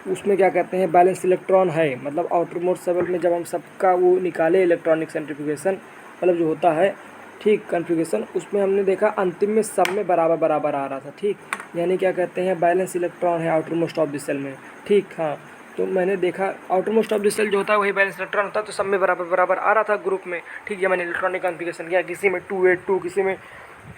उसमें क्या कहते हैं बैलेंस इलेक्ट्रॉन है, मतलब आउटर मोस्ट लेवल में जब हम सबका वो निकाले इलेक्ट्रॉनिक सेंट्रीफ्यूगेशन मतलब जो होता है, ठीक, कन्फिगरेशन, उसमें हमने देखा अंतिम में सब में बराबर बराबर आ रहा था, ठीक, यानी क्या कहते हैं बैलेंस इलेक्ट्रॉन है outer most of the shell में, ठीक। हाँ, तो मैंने देखा outer most of the shell जो होता है वही बैलेंस इलेक्ट्रॉन होता है, तो सब में बराबर बराबर आ रहा था ग्रुप में, ठीक है। मैंने इलेक्ट्रॉनिक कन्फिगरेशन किया, किसी में 282 किसी में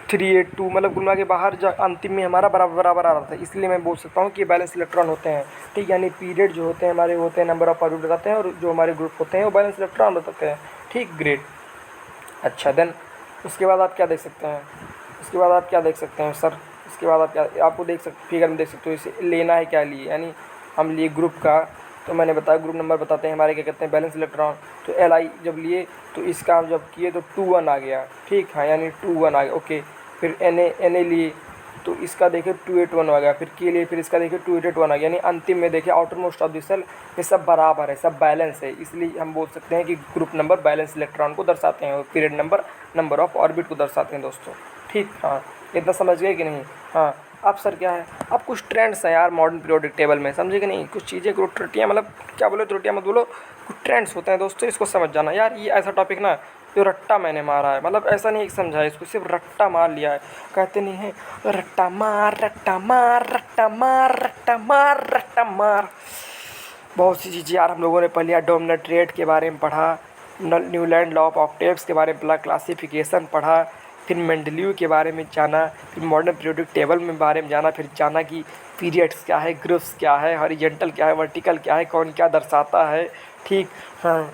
382, मतलब गुना के बाहर अंतिम में हमारा बराबर बराबर आ रहा था, इसलिए मैं बोल सकता हूँ कि बैलेंस इलेक्ट्रॉन होते हैं, ठीक। यानी पीरियड जो होते हैं हमारे होते हैं नंबर ऑफ ऑर्बिट बताते हैं, और जो हमारे ग्रुप होते हैं वो बैलेंस इलेक्ट्रॉन बताते हैं, ठीक, ग्रेट। अच्छा, देन उसके बाद आप क्या देख सकते हैं, उसके बाद आप क्या देख सकते हैं सर, इसके बाद आप क्या आपको देख सकते फिगर में देख सकते हो, इसे लेना है क्या लिए, यानी हम लिए ग्रुप का, तो मैंने बताया ग्रुप नंबर बताते हैं हमारे क्या कहते हैं बैलेंस इलेक्ट्रॉन, तो Li जब लिए तो इसका हम जब किए तो 2 1 आ गया, ठीक। हाँ, यानी 2 1 आ गया, ओके। फिर Na लिए तो इसका देखे 281 आ गया, फिर के लिए फिर इसका देखे 2881 आ गया, यानी अंतिम में देखे outer most of the shell ये सब बराबर है, सब बैलेंस है, इसलिए हम बोल सकते हैं कि ग्रुप नंबर बैलेंस इलेक्ट्रॉन को दर्शाते हैं और period number number of orbit को दर्शाते हैं दोस्तों, ठीक। हाँ, इतना समझ गए कि नहीं? हाँ, अब सर क्या है, अब कुछ ट्रेंड्स हैं यार मॉडर्न पीरियोडिक टेबल में, समझे कि नहीं? कुछ चीज़ें कुछ त्रुटियाँ, मतलब क्या बोलो त्रुटियाँ मत बोलो, कुछ ट्रेंड्स होते हैं दोस्तों, इसको समझ जाना यार। ये ऐसा टॉपिक ना जो रट्टा मैंने मारा है, मतलब ऐसा नहीं समझा है इसको, सिर्फ रट्टा मार लिया है, कहते नहीं है रट्टा मार रट्टा मार रट्टा मार रट्टा मार रट्टा मार। बहुत सी चीज़ें यार हम लोगों ने पढ़ लिया, डोमिनेंट रेट के बारे में पढ़ा, न्यूलैंड लॉ ऑफ ऑक्टेव्स के बारे में पढ़ा, क्लासिफिकेशन पढ़ा, फिर मेंडलीव के बारे में जाना, फिर मॉडर्न पीरियोडिक टेबल में बारे में जाना, फिर जाना कि पीरियड्स क्या है, ग्रुप्स क्या है, हॉरिजॉन्टल क्या है, वर्टिकल क्या है, कौन क्या दर्शाता है, ठीक। हाँ,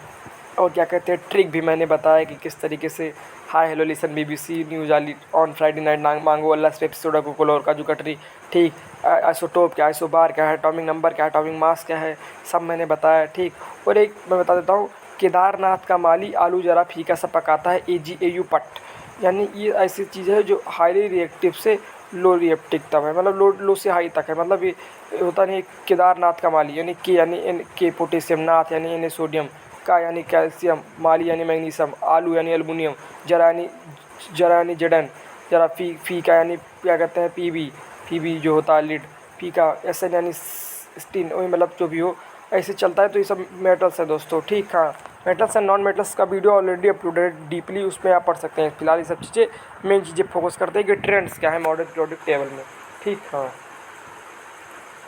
और क्या कहते हैं ट्रिक भी मैंने बताया कि किस तरीके से high hello listen BBC news आली ऑन फ्राइडे नाइट मांगो अल्लाह एपिसोड कोकोलोर काजू कटरी, ठीक। आइसोटोप क्या है, आइसोबार क्या है, एटॉमिक नंबर क्या है, एटॉमिक मास क्या है, सब मैंने बताया, ठीक। और एक मैं बता देता हूँ, केदारनाथ का माली आलू ज़रा फीका सा पकाता है, AGAU पट, यानी ये ऐसी चीज़ है जो हाईली रिएक्टिव से लो रिएक्टिव तब है, मतलब लो से हाई तक है, मतलब ये होता नहीं केदारनाथ का माली यानी के यानी एन के पोटेशियम, नाथ यानी एन सोडियम, का यानी कैल्शियम, माली यानी मैग्नीशियम, आलू यानी एल्युमिनियम, जरा यानी जडन, जरा फी का यानी क्या कहते हैं पीबी जो होता है लीड, पी का एस यानी स्टीन, वही मतलब जो भी हो ऐसे चलता है। तो ये सब मेटल्स है दोस्तों, ठीक। हाँ, मेटल्स एंड नॉन मेटल्स का वीडियो ऑलरेडी अपलोडेड डीपली, उसमें आप पढ़ सकते हैं। फिलहाल ये सब चीज़ें मेन चीज़ें फोकस करते हैं कि ट्रेंड्स क्या है मॉडर्न पीरियोडिक टेबल में, ठीक। हाँ,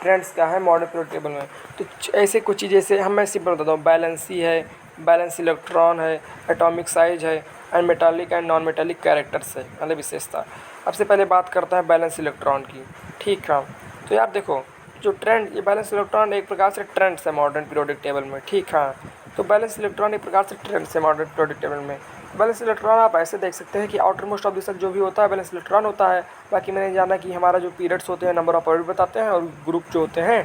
ट्रेंड्स क्या है मॉडर्न पीरियोडिक टेबल में। तो ऐसे कुछ चीज़ें जैसे मैं सिंपल बताता हूँ, बैलेंसी है, बैलेंस इलेक्ट्रॉन है, एटॉमिक साइज है, and metallic and non metallic characters है, मतलब विशेषता। अब से पहले बात करता है बैलेंस इलेक्ट्रॉन की, ठीक। हाँ, तो यार देखो जो ट्रेंड, ये बैलेंस इलेक्ट्रॉन एक प्रकार से ट्रेंड्स है मॉडर्न पीरियोडिक टेबल में, ठीक। हाँ, तो बैलेंस इलेक्ट्रॉन एक प्रकार से ट्रेंड्स है मॉडर्न पीरियोडिक टेबल में। बैलेंस इलेक्ट्रॉन आप ऐसे देख सकते हैं कि आउटर मोस्ट ऑफ दिस जो भी होता है बैलेंस इलेक्ट्रॉन होता है। बाकी मैंने जाना कि हमारा जो पीरियड्स होते हैं नंबर ऑफ पीरियड बताते हैं, और ग्रुप जो होते हैं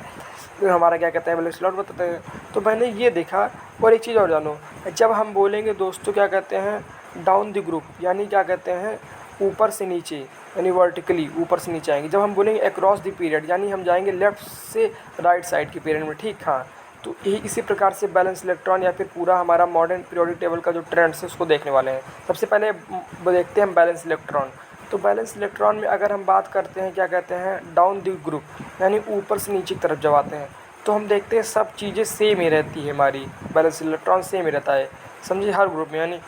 तो हमारा क्या कहते हैं बैलेंस इलेक्ट्रॉन बताते हैं। तो मैंने ये देखा, और एक चीज़ और जानो, जब हम बोलेंगे दोस्तों क्या कहते हैं डाउन द ग्रुप, यानी क्या कहते हैं ऊपर से नीचे, यानी वर्टिकली ऊपर से नीचे आएंगे। जब हम बोलेंगे अक्रॉस द पीरियड, यानी हम जाएंगे लेफ्ट से राइट साइड के पीरियड में, ठीक। हाँ, तो यही इसी प्रकार से बैलेंस इलेक्ट्रॉन या फिर पूरा हमारा मॉडर्न पीरियोडिक टेबल का जो ट्रेंड्स है उसको देखने वाले हैं। सबसे पहले देखते हैं बैलेंस इलेक्ट्रॉन। तो बैलेंस इलेक्ट्रॉन में अगर हम बात करते हैं क्या कहते हैं डाउन द ग्रुप, यानी ऊपर से नीचे की तरफ जब आते हैं, तो हम देखते हैं सब चीज़ें सेम ही रहती है, हमारी बैलेंस इलेक्ट्रॉन सेम ही रहता है, समझिए, हर ग्रुप में। यानी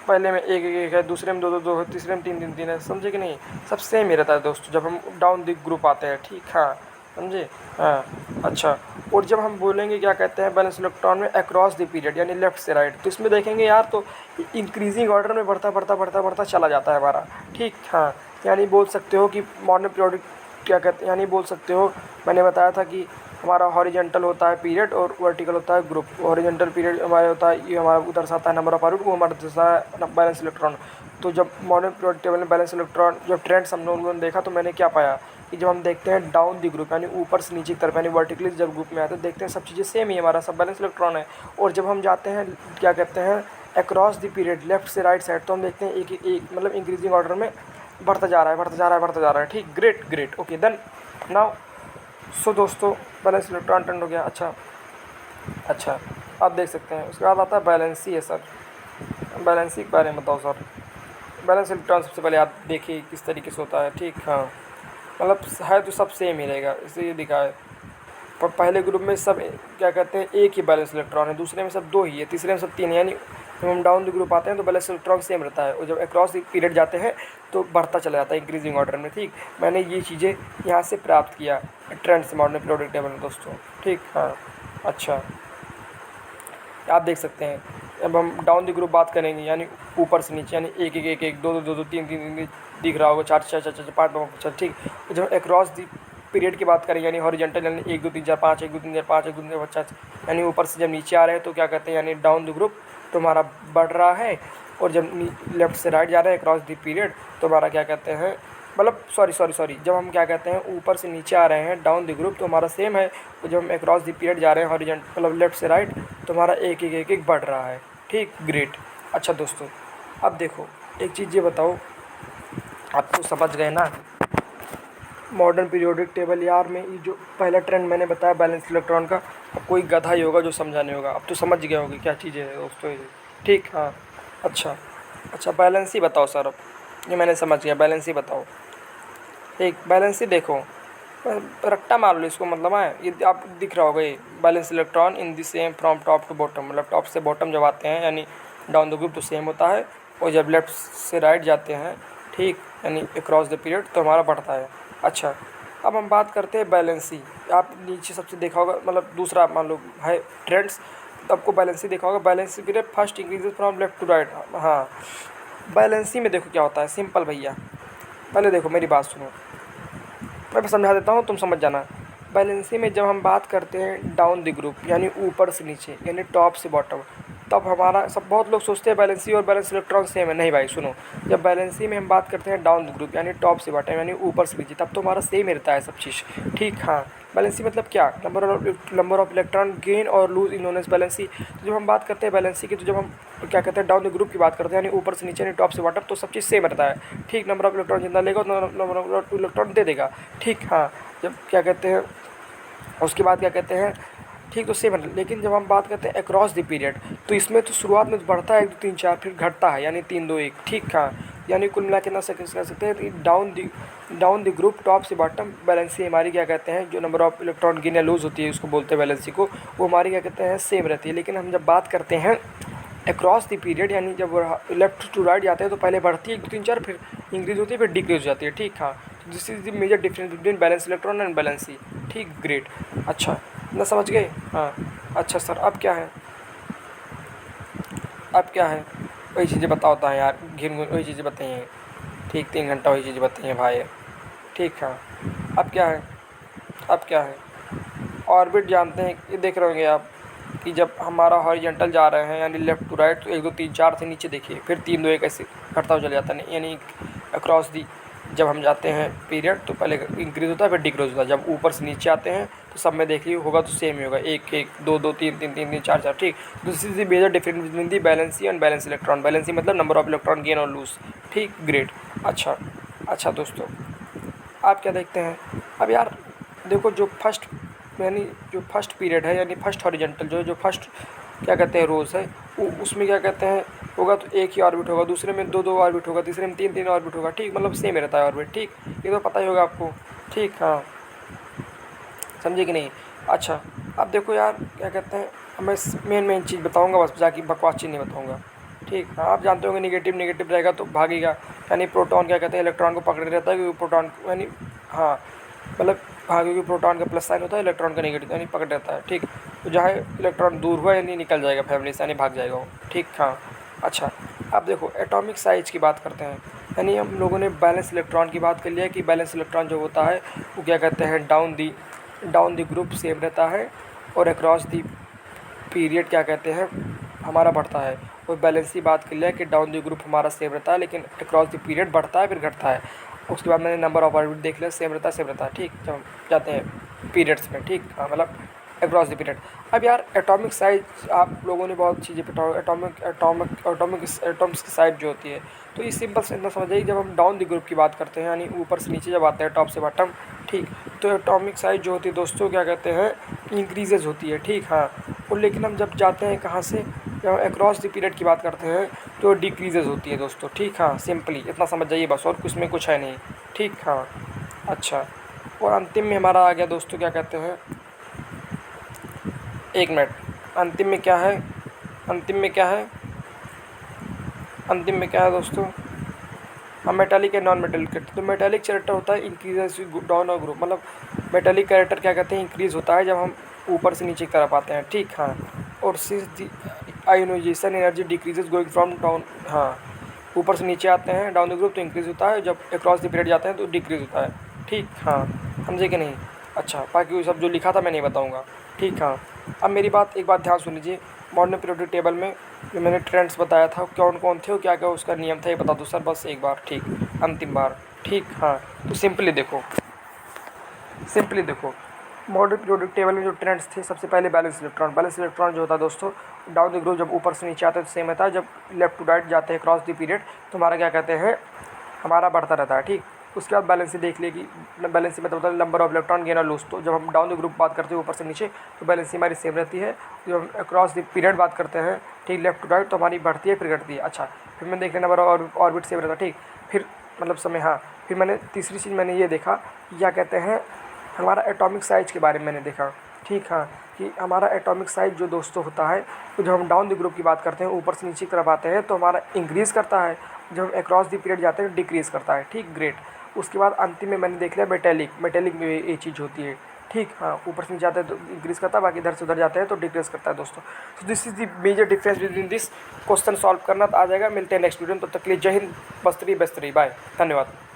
पहले में एक है, दूसरे में दो है, तीसरे में तीन है, समझे कि नहीं, सब सेम ही रहता है दोस्तों जब हम डाउन द ग्रुप आते हैं, ठीक। हाँ, समझे। हाँ, अच्छा। और जब हम बोलेंगे क्या कहते हैं बैलेंस इलेक्ट्रॉन में अक्रॉस द पीरियड, यानी लेफ्ट से राइट, तो इसमें देखेंगे यार तो इंक्रीजिंग ऑर्डर में बढ़ता चला जाता है हमारा, ठीक। हाँ, यानी बोल सकते हो कि मॉडर्न पीरियोडिक क्या कहते हैं, यानी बोल सकते हो मैंने बताया था कि हमारा हॉरिजेंटल होता है पीरियड और वर्टिकल होता है ग्रुप। हॉरिजेंटल पीरियड हमारा होता है, ये हमारा उधर से आता है नंबर ऑफ पीरियड, वो हमारा दर्शाता है बैलेंस इलेक्ट्रॉन। तो जब मॉडर्न पीरियोडिक टेबल में बैलेंस इलेक्ट्रॉन जब ट्रेंड्स हम लोगों ने देखा, तो मैंने क्या पाया कि जब हम देखते हैं डाउन दी ग्रुप, यानी ऊपर से नीचे की तरफ, यानी वर्टिकली जब ग्रुप में आते हैं, देखते हैं सब चीज़ें सेम ही, हमारा सब बैलेंस इलेक्ट्रॉन है। और जब हम जाते हैं क्या कहते हैं अक्रॉस द पीरियड लेफ्ट से राइट साइड, तो हम देखते हैं एक मतलब इंक्रीजिंग ऑर्डर में बढ़ता जा रहा है, ठीक। Great, okay then now. So दोस्तों बैलेंस इलेक्ट्रॉन ट्रेंड हो गया। अच्छा, आप देख सकते हैं। उसके बाद आता है बैलेंसी है सर। बैलेंसी के बारे में बताओ सर। बैलेंस इलेक्ट्रॉन सबसे पहले आप देखिए किस तरीके से होता है, ठीक। हाँ, मतलब है तो सब सेम ही रहेगा, इसे ये दिखा है। पर पहले ग्रुप में सब क्या कहते हैं एक ही बैलेंस इलेक्ट्रॉन है, दूसरे में सब दो ही है, तीसरे में सब तीन है। यानी जब हम डाउन द ग्रुप आते हैं तो बैलेंस इलेक्ट्रॉन सेम रहता है, और जब अक्रॉस द पीरियड जाते हैं तो बढ़ता चला जाता है इंक्रीजिंग ऑर्डर में, ठीक। मैंने ये चीज़ें यहाँ से प्राप्त किया ट्रेंड से मॉडर्न पीरियोडिक टेबल में दोस्तों, ठीक। हाँ, अच्छा, आप देख सकते हैं। अब हम डाउन द ग्रुप बात करेंगे, यानी ऊपर से नीचे, यानी एक दो तीन दिख रहा होगा, चार पाँच पाँच, ठीक। जब अक्रॉस द पीरियड की बात करें, यानी हॉरिजॉन्टल, यानी 1 2 3 4 5, 1 2 3 4 5, 1 2 3 4 5, यानी ऊपर से जब नीचे आ रहे हैं तो क्या कहते हैं, यानी डाउन द ग्रुप, तो हमारा बढ़ रहा है। और जब लेफ्ट से राइट जा रहे हैं अक्रॉस द पीरियड, तो हमारा क्या कहते हैं, मतलब सॉरी, जब हम क्या कहते हैं ऊपर से नीचे आ रहे हैं डाउन द ग्रुप, तो हमारा सेम है। और जब हम अक्रॉस द पीरियड जा रहे हैं हॉरिजॉन्टल, मतलब लेफ्ट से राइट, तो हमारा एक बढ़ रहा है, ठीक। ग्रेट। अच्छा दोस्तों, अब देखो एक चीज़ ये बताओ, आप तो समझ गए ना मॉडर्न पीरियोडिक टेबल यार में ये जो पहला ट्रेंड मैंने बताया बैलेंस इलेक्ट्रॉन का, अब कोई गधा ही होगा जो समझा नहीं होगा, अब तो समझ गए होगे क्या चीज़ें है दोस्तों ये, ठीक। हाँ, अच्छा बैलेंस ही बताओ सर। अब ये मैंने समझ गया, बैलेंस ही बताओ। एक बैलेंस ही देखो, रट्टा मार लो इसको, मतलब है ये आप दिख रहा होगा, ये valence electron in the same from top to bottom, मतलब टॉप से बॉटम जब आते हैं, यानी डाउन द ग्रुप तो सेम होता है, और जब लेफ्ट से राइट जाते हैं, ठीक, यानी अक्रॉस द पीरियड, तो हमारा बढ़ता है। अच्छा, अब हम बात करते हैं बैलेंसी। आप नीचे सबसे देखा होगा, मतलब दूसरा मान लो है ट्रेंड्स, तो आपको बैलेंसी देखा होगा, valency period first increases from left to right. हाँ, बैलेंसी में देखो क्या होता है, सिंपल भैया, पहले देखो मेरी बात सुनो, मैं समझा देता हूँ, तुम समझ जाना। बैलेंसी में जब हम बात करते हैं डाउन द ग्रुप, यानी ऊपर से नीचे, यानी टॉप से बॉटम, तब हमारा सब बहुत लोग सोचते हैं वैलेंसी और वैलेंस इलेक्ट्रॉन सेम है। नहीं भाई सुनो, जब वैलेंसी में हम बात करते हैं डाउन द ग्रुप यानी टॉप से बॉटम यानी ऊपर से नीचे, तब तो हमारा सेम ही रहता है सब चीज़। ठीक हाँ, वैलेंसी मतलब क्या, नंबर ऑफ इलेक्ट्रॉन गेन और lose in known as valency. तो जब हम बात करते हैं वैलेंसी की, तो जब हम क्या कहते हैं डाउन द ग्रुप की बात करते हैं यानी ऊपर से नीचे यानी टॉप से बॉटम, तो सब चीज़ सेम रहता है। ठीक, नंबर ऑफ इलेक्ट्रॉन जितना लेगा उतना नंबर ऑफ इलेक्ट्रॉन दे देगा। ठीक हाँ, जब क्या कहते हैं उसके बाद क्या कहते हैं, ठीक तो सेम है। लेकिन जब हम बात करते हैं अक्रॉस द पीरियड, तो इसमें तो शुरुआत में बढ़ता है 1 2 3 4, फिर घटता है यानी 3 2 1। ठीक हाँ, यानी कुल मिला के ना कह सकते हैं डाउन द ग्रुप टॉप से बॉटम वैलेंसी हमारी क्या कहते हैं, जो नंबर ऑफ इलेक्ट्रॉन गेन या लूज होती है उसको बोलते हैं वैलेंसी को, वो हमारी क्या कहते हैं सेम रहती है। लेकिन हम जब बात करते हैं अक्रॉस द पीरियड यानी जब लेफ्ट टू राइट जाते हैं तो पहले बढ़ती है 1 2 3 4, फिर इंक्रीज होती है, फिर डिक्रीज हो जाती है। ठीक हाँ, this is the major difference between valence electron and valency. ठीक, ग्रेट, अच्छा ना समझ गए। हाँ अच्छा सर, अब क्या है, अब क्या है, वही चीज़ें बताओ होता है यार, घिन घुन वही चीज़ें बताइए। ठीक, 3 घंटा वही चीज़ें बताइए भाई। ठीक हाँ, अब क्या है, अब क्या है, ऑर्बिट जानते हैं, ये देख रहे होंगे आप कि जब हमारा हॉरिजॉन्टल जा रहे हैं यानी लेफ्ट टू राइट, तो 1 2 3 4 से नीचे देखिए, फिर 3 2 1 ऐसे घटता हुआ चला जाता है, यानी अक्रॉस दी जब हम जाते हैं पीरियड तो पहले इंक्रीज होता है फिर डिक्रीज होता है। जब ऊपर से नीचे आते हैं तो सब में देखिए होगा तो सेम ही होगा, 1 1 2 2 3 3 3 3 4 4। ठीक, this is the major difference between the valency and valence electron. Valency मतलब नंबर ऑफ इलेक्ट्रॉन गेन और लूज। ठीक, ग्रेट, अच्छा अच्छा दोस्तों, आप क्या देखते हैं अब यार, देखो जो फर्स्ट यानी जो फर्स्ट पीरियड है यानी फर्स्ट हॉरिजॉन्टल जो फर्स्ट क्या कहते हैं रोज़ है, उसमें क्या कहते हैं होगा तो 1 ही ऑर्बिट होगा, दूसरे में 2 2 ऑर्बिट होगा, तीसरे में 3 3 ऑर्बिट होगा। ठीक, मतलब सेम रहता है ऑर्बिट। ठीक, ये तो पता ही होगा आपको। ठीक हाँ, समझे कि नहीं। अच्छा, अब देखो यार क्या कहते हैं, मैं मेन चीज़ बताऊँगा बस, जाके बकवास चीज़ नहीं बताऊँगा। ठीक हाँ, आप जानते होंगे नेगेटिव नेगेटिव रहेगा तो भागेगा, यानी प्रोटॉन क्या कहते हैं इलेक्ट्रॉन को पकड़े रहता है, क्योंकि प्रोटॉन यानी हाँ मतलब हाँ, क्योंकि प्रोटॉन का प्लस साइन होता है, इलेक्ट्रॉन का नेगेटिव यानी पकड़ रहता है। ठीक, तो जहाँ इलेक्ट्रॉन दूर हुआ यानी निकल जाएगा फैमिली से, यानी भाग जाएगा वो। ठीक हाँ, अच्छा अब देखो एटॉमिक साइज की बात करते हैं, यानी हम लोगों ने बैलेंस इलेक्ट्रॉन की बात कर लिया कि बैलेंस इलेक्ट्रॉन जो होता है वो क्या कहते हैं डाउन दी ग्रुप सेम रहता है, और अक्रॉस दी पीरियड क्या कहते हैं हमारा बढ़ता है। और बैलेंस की बात कर लिया कि डाउन दी ग्रुप हमारा सेम रहता है, लेकिन अक्रॉस दी पीरियड बढ़ता है फिर घटता है। उसके बाद मैंने नंबर ऑफ ऑर्बिट देख लिया, सेम रहता है। ठीक, जब हम जाते हैं पीरियड्स में। ठीक हाँ, मतलब अक्रॉस द पीरियड। अब यार एटॉमिक साइज आप लोगों ने बहुत चीज़ें पढ़ा, एटॉम्स की साइज जो होती है, तो ये सिंपल से इतना समझ आइए, जब हम डाउन द ग्रुप की बात करते हैं यानी ऊपर से नीचे जब आते हैं टॉप से बॉटम। ठीक, तो एटॉमिक साइज जो होती है दोस्तों क्या कहते हैं इंक्रीजेज होती है। ठीक हाँ, और लेकिन हम जब जाते हैं कहाँ से, जब अक्रॉस द पीरियड की बात करते हैं तो डिक्रीजेज होती है दोस्तों। ठीक हाँ, सिंपली इतना समझ जाइए बस, और कुछ में कुछ है नहीं। ठीक हाँ, अच्छा, और अंतिम में हमारा आ गया दोस्तों क्या कहते हैं, 1 मिनट, अंतिम में क्या है, अंतिम में क्या है, अंतिम में क्या है दोस्तों, हम मेटालिक या नॉन मेटालिक करते हैं। तो मेटालिक कैरेक्टर होता है इंक्रीजेस डाउन और ग्रुप, मतलब मेटालिक कैरेक्टर क्या कहते हैं इंक्रीज़ होता है जब हम ऊपर से नीचे की तरफ आते हैं। ठीक हाँ, और since ionization energy decreases going from down, हाँ ऊपर से नीचे आते हैं डाउन द ग्रुप तो इंक्रीज़ होता है, जब अक्रॉस द पीरियड जाते हैं तो डिक्रीज़ होता है। ठीक हाँ, समझे कि नहीं। अच्छा, बाकी वो सब जो लिखा था मैं नहीं बताऊँगा। ठीक हाँ, अब मेरी बात एक बात ध्यान सुन लीजिए, मॉडर्न पीरियोडिक टेबल में जो मैंने ट्रेंड्स बताया था कौन कौन थे और क्या क्या उसका नियम था ये बता दो सर बस एक बार। ठीक, अंतिम बार। ठीक हाँ, तो सिंपली देखो, सिंपली देखो मॉडर्न पीरियोडिक टेबल में जो ट्रेंड्स थे, सबसे पहले बैलेंस इलेक्ट्रॉन जो होता है दोस्तों डाउन द ग्रुप जब ऊपर से नीचे आते हैं तो सेम रहता है, जब लेफ्ट टू राइट जाते हैं क्रॉस द पीरियड तो हमारा क्या कहते हैं हमारा बढ़ता रहता है। ठीक, उसके बाद बैलेंसी देख लेगी, बैलेंसी मतलब होता है नंबर ऑफ इलेक्ट्रॉन गेन और लूज। तो जब हम डाउन द ग्रुप बात करते हैं ऊपर से नीचे तो बैलेंसी हमारी सेम रहती है। जब हम अक्रॉस द पीरियड बात करते हैं ठीक लेफ्ट टू राइट तो हमारी बढ़ती है फिर घटती है। अच्छा, फिर मैं देख लें नंबर ऑर्बिट सेम रहता है। ठीक, फिर मतलब समय, हाँ फिर मैंने तीसरी चीज़ मैंने ये देखा क्या कहते हैं हमारा एटॉमिक साइज के बारे में मैंने देखा। ठीक हाँ, कि हमारा एटॉमिक साइज जो दोस्तों होता है तो जब हम डाउन द ग्रुप की बात करते हैं ऊपर से नीचे की तरफ आते हैं तो हमारा इंक्रीज़ करता है, जब हम अक्रॉस द पीरियड जाते हैं डिक्रीज़ करता है। ठीक, ग्रेट। उसके बाद अंतिम में मैंने देख लिया मेटेलिक में ये चीज़ होती है। ठीक हाँ, ऊपर से नीचे जाते हैं तो इंक्रीज़ करता है, बाकी इधर से उधर जाते हैं तो डिक्रीज़ करता है दोस्तों। तो this is the major difference between this. Question solve करना तो आ जाएगा। मिलते हैं नेक्स्ट वीडियो में, तब तक के लिए जय हिंद, बस्तरी बेस्तरी, बाय, धन्यवाद।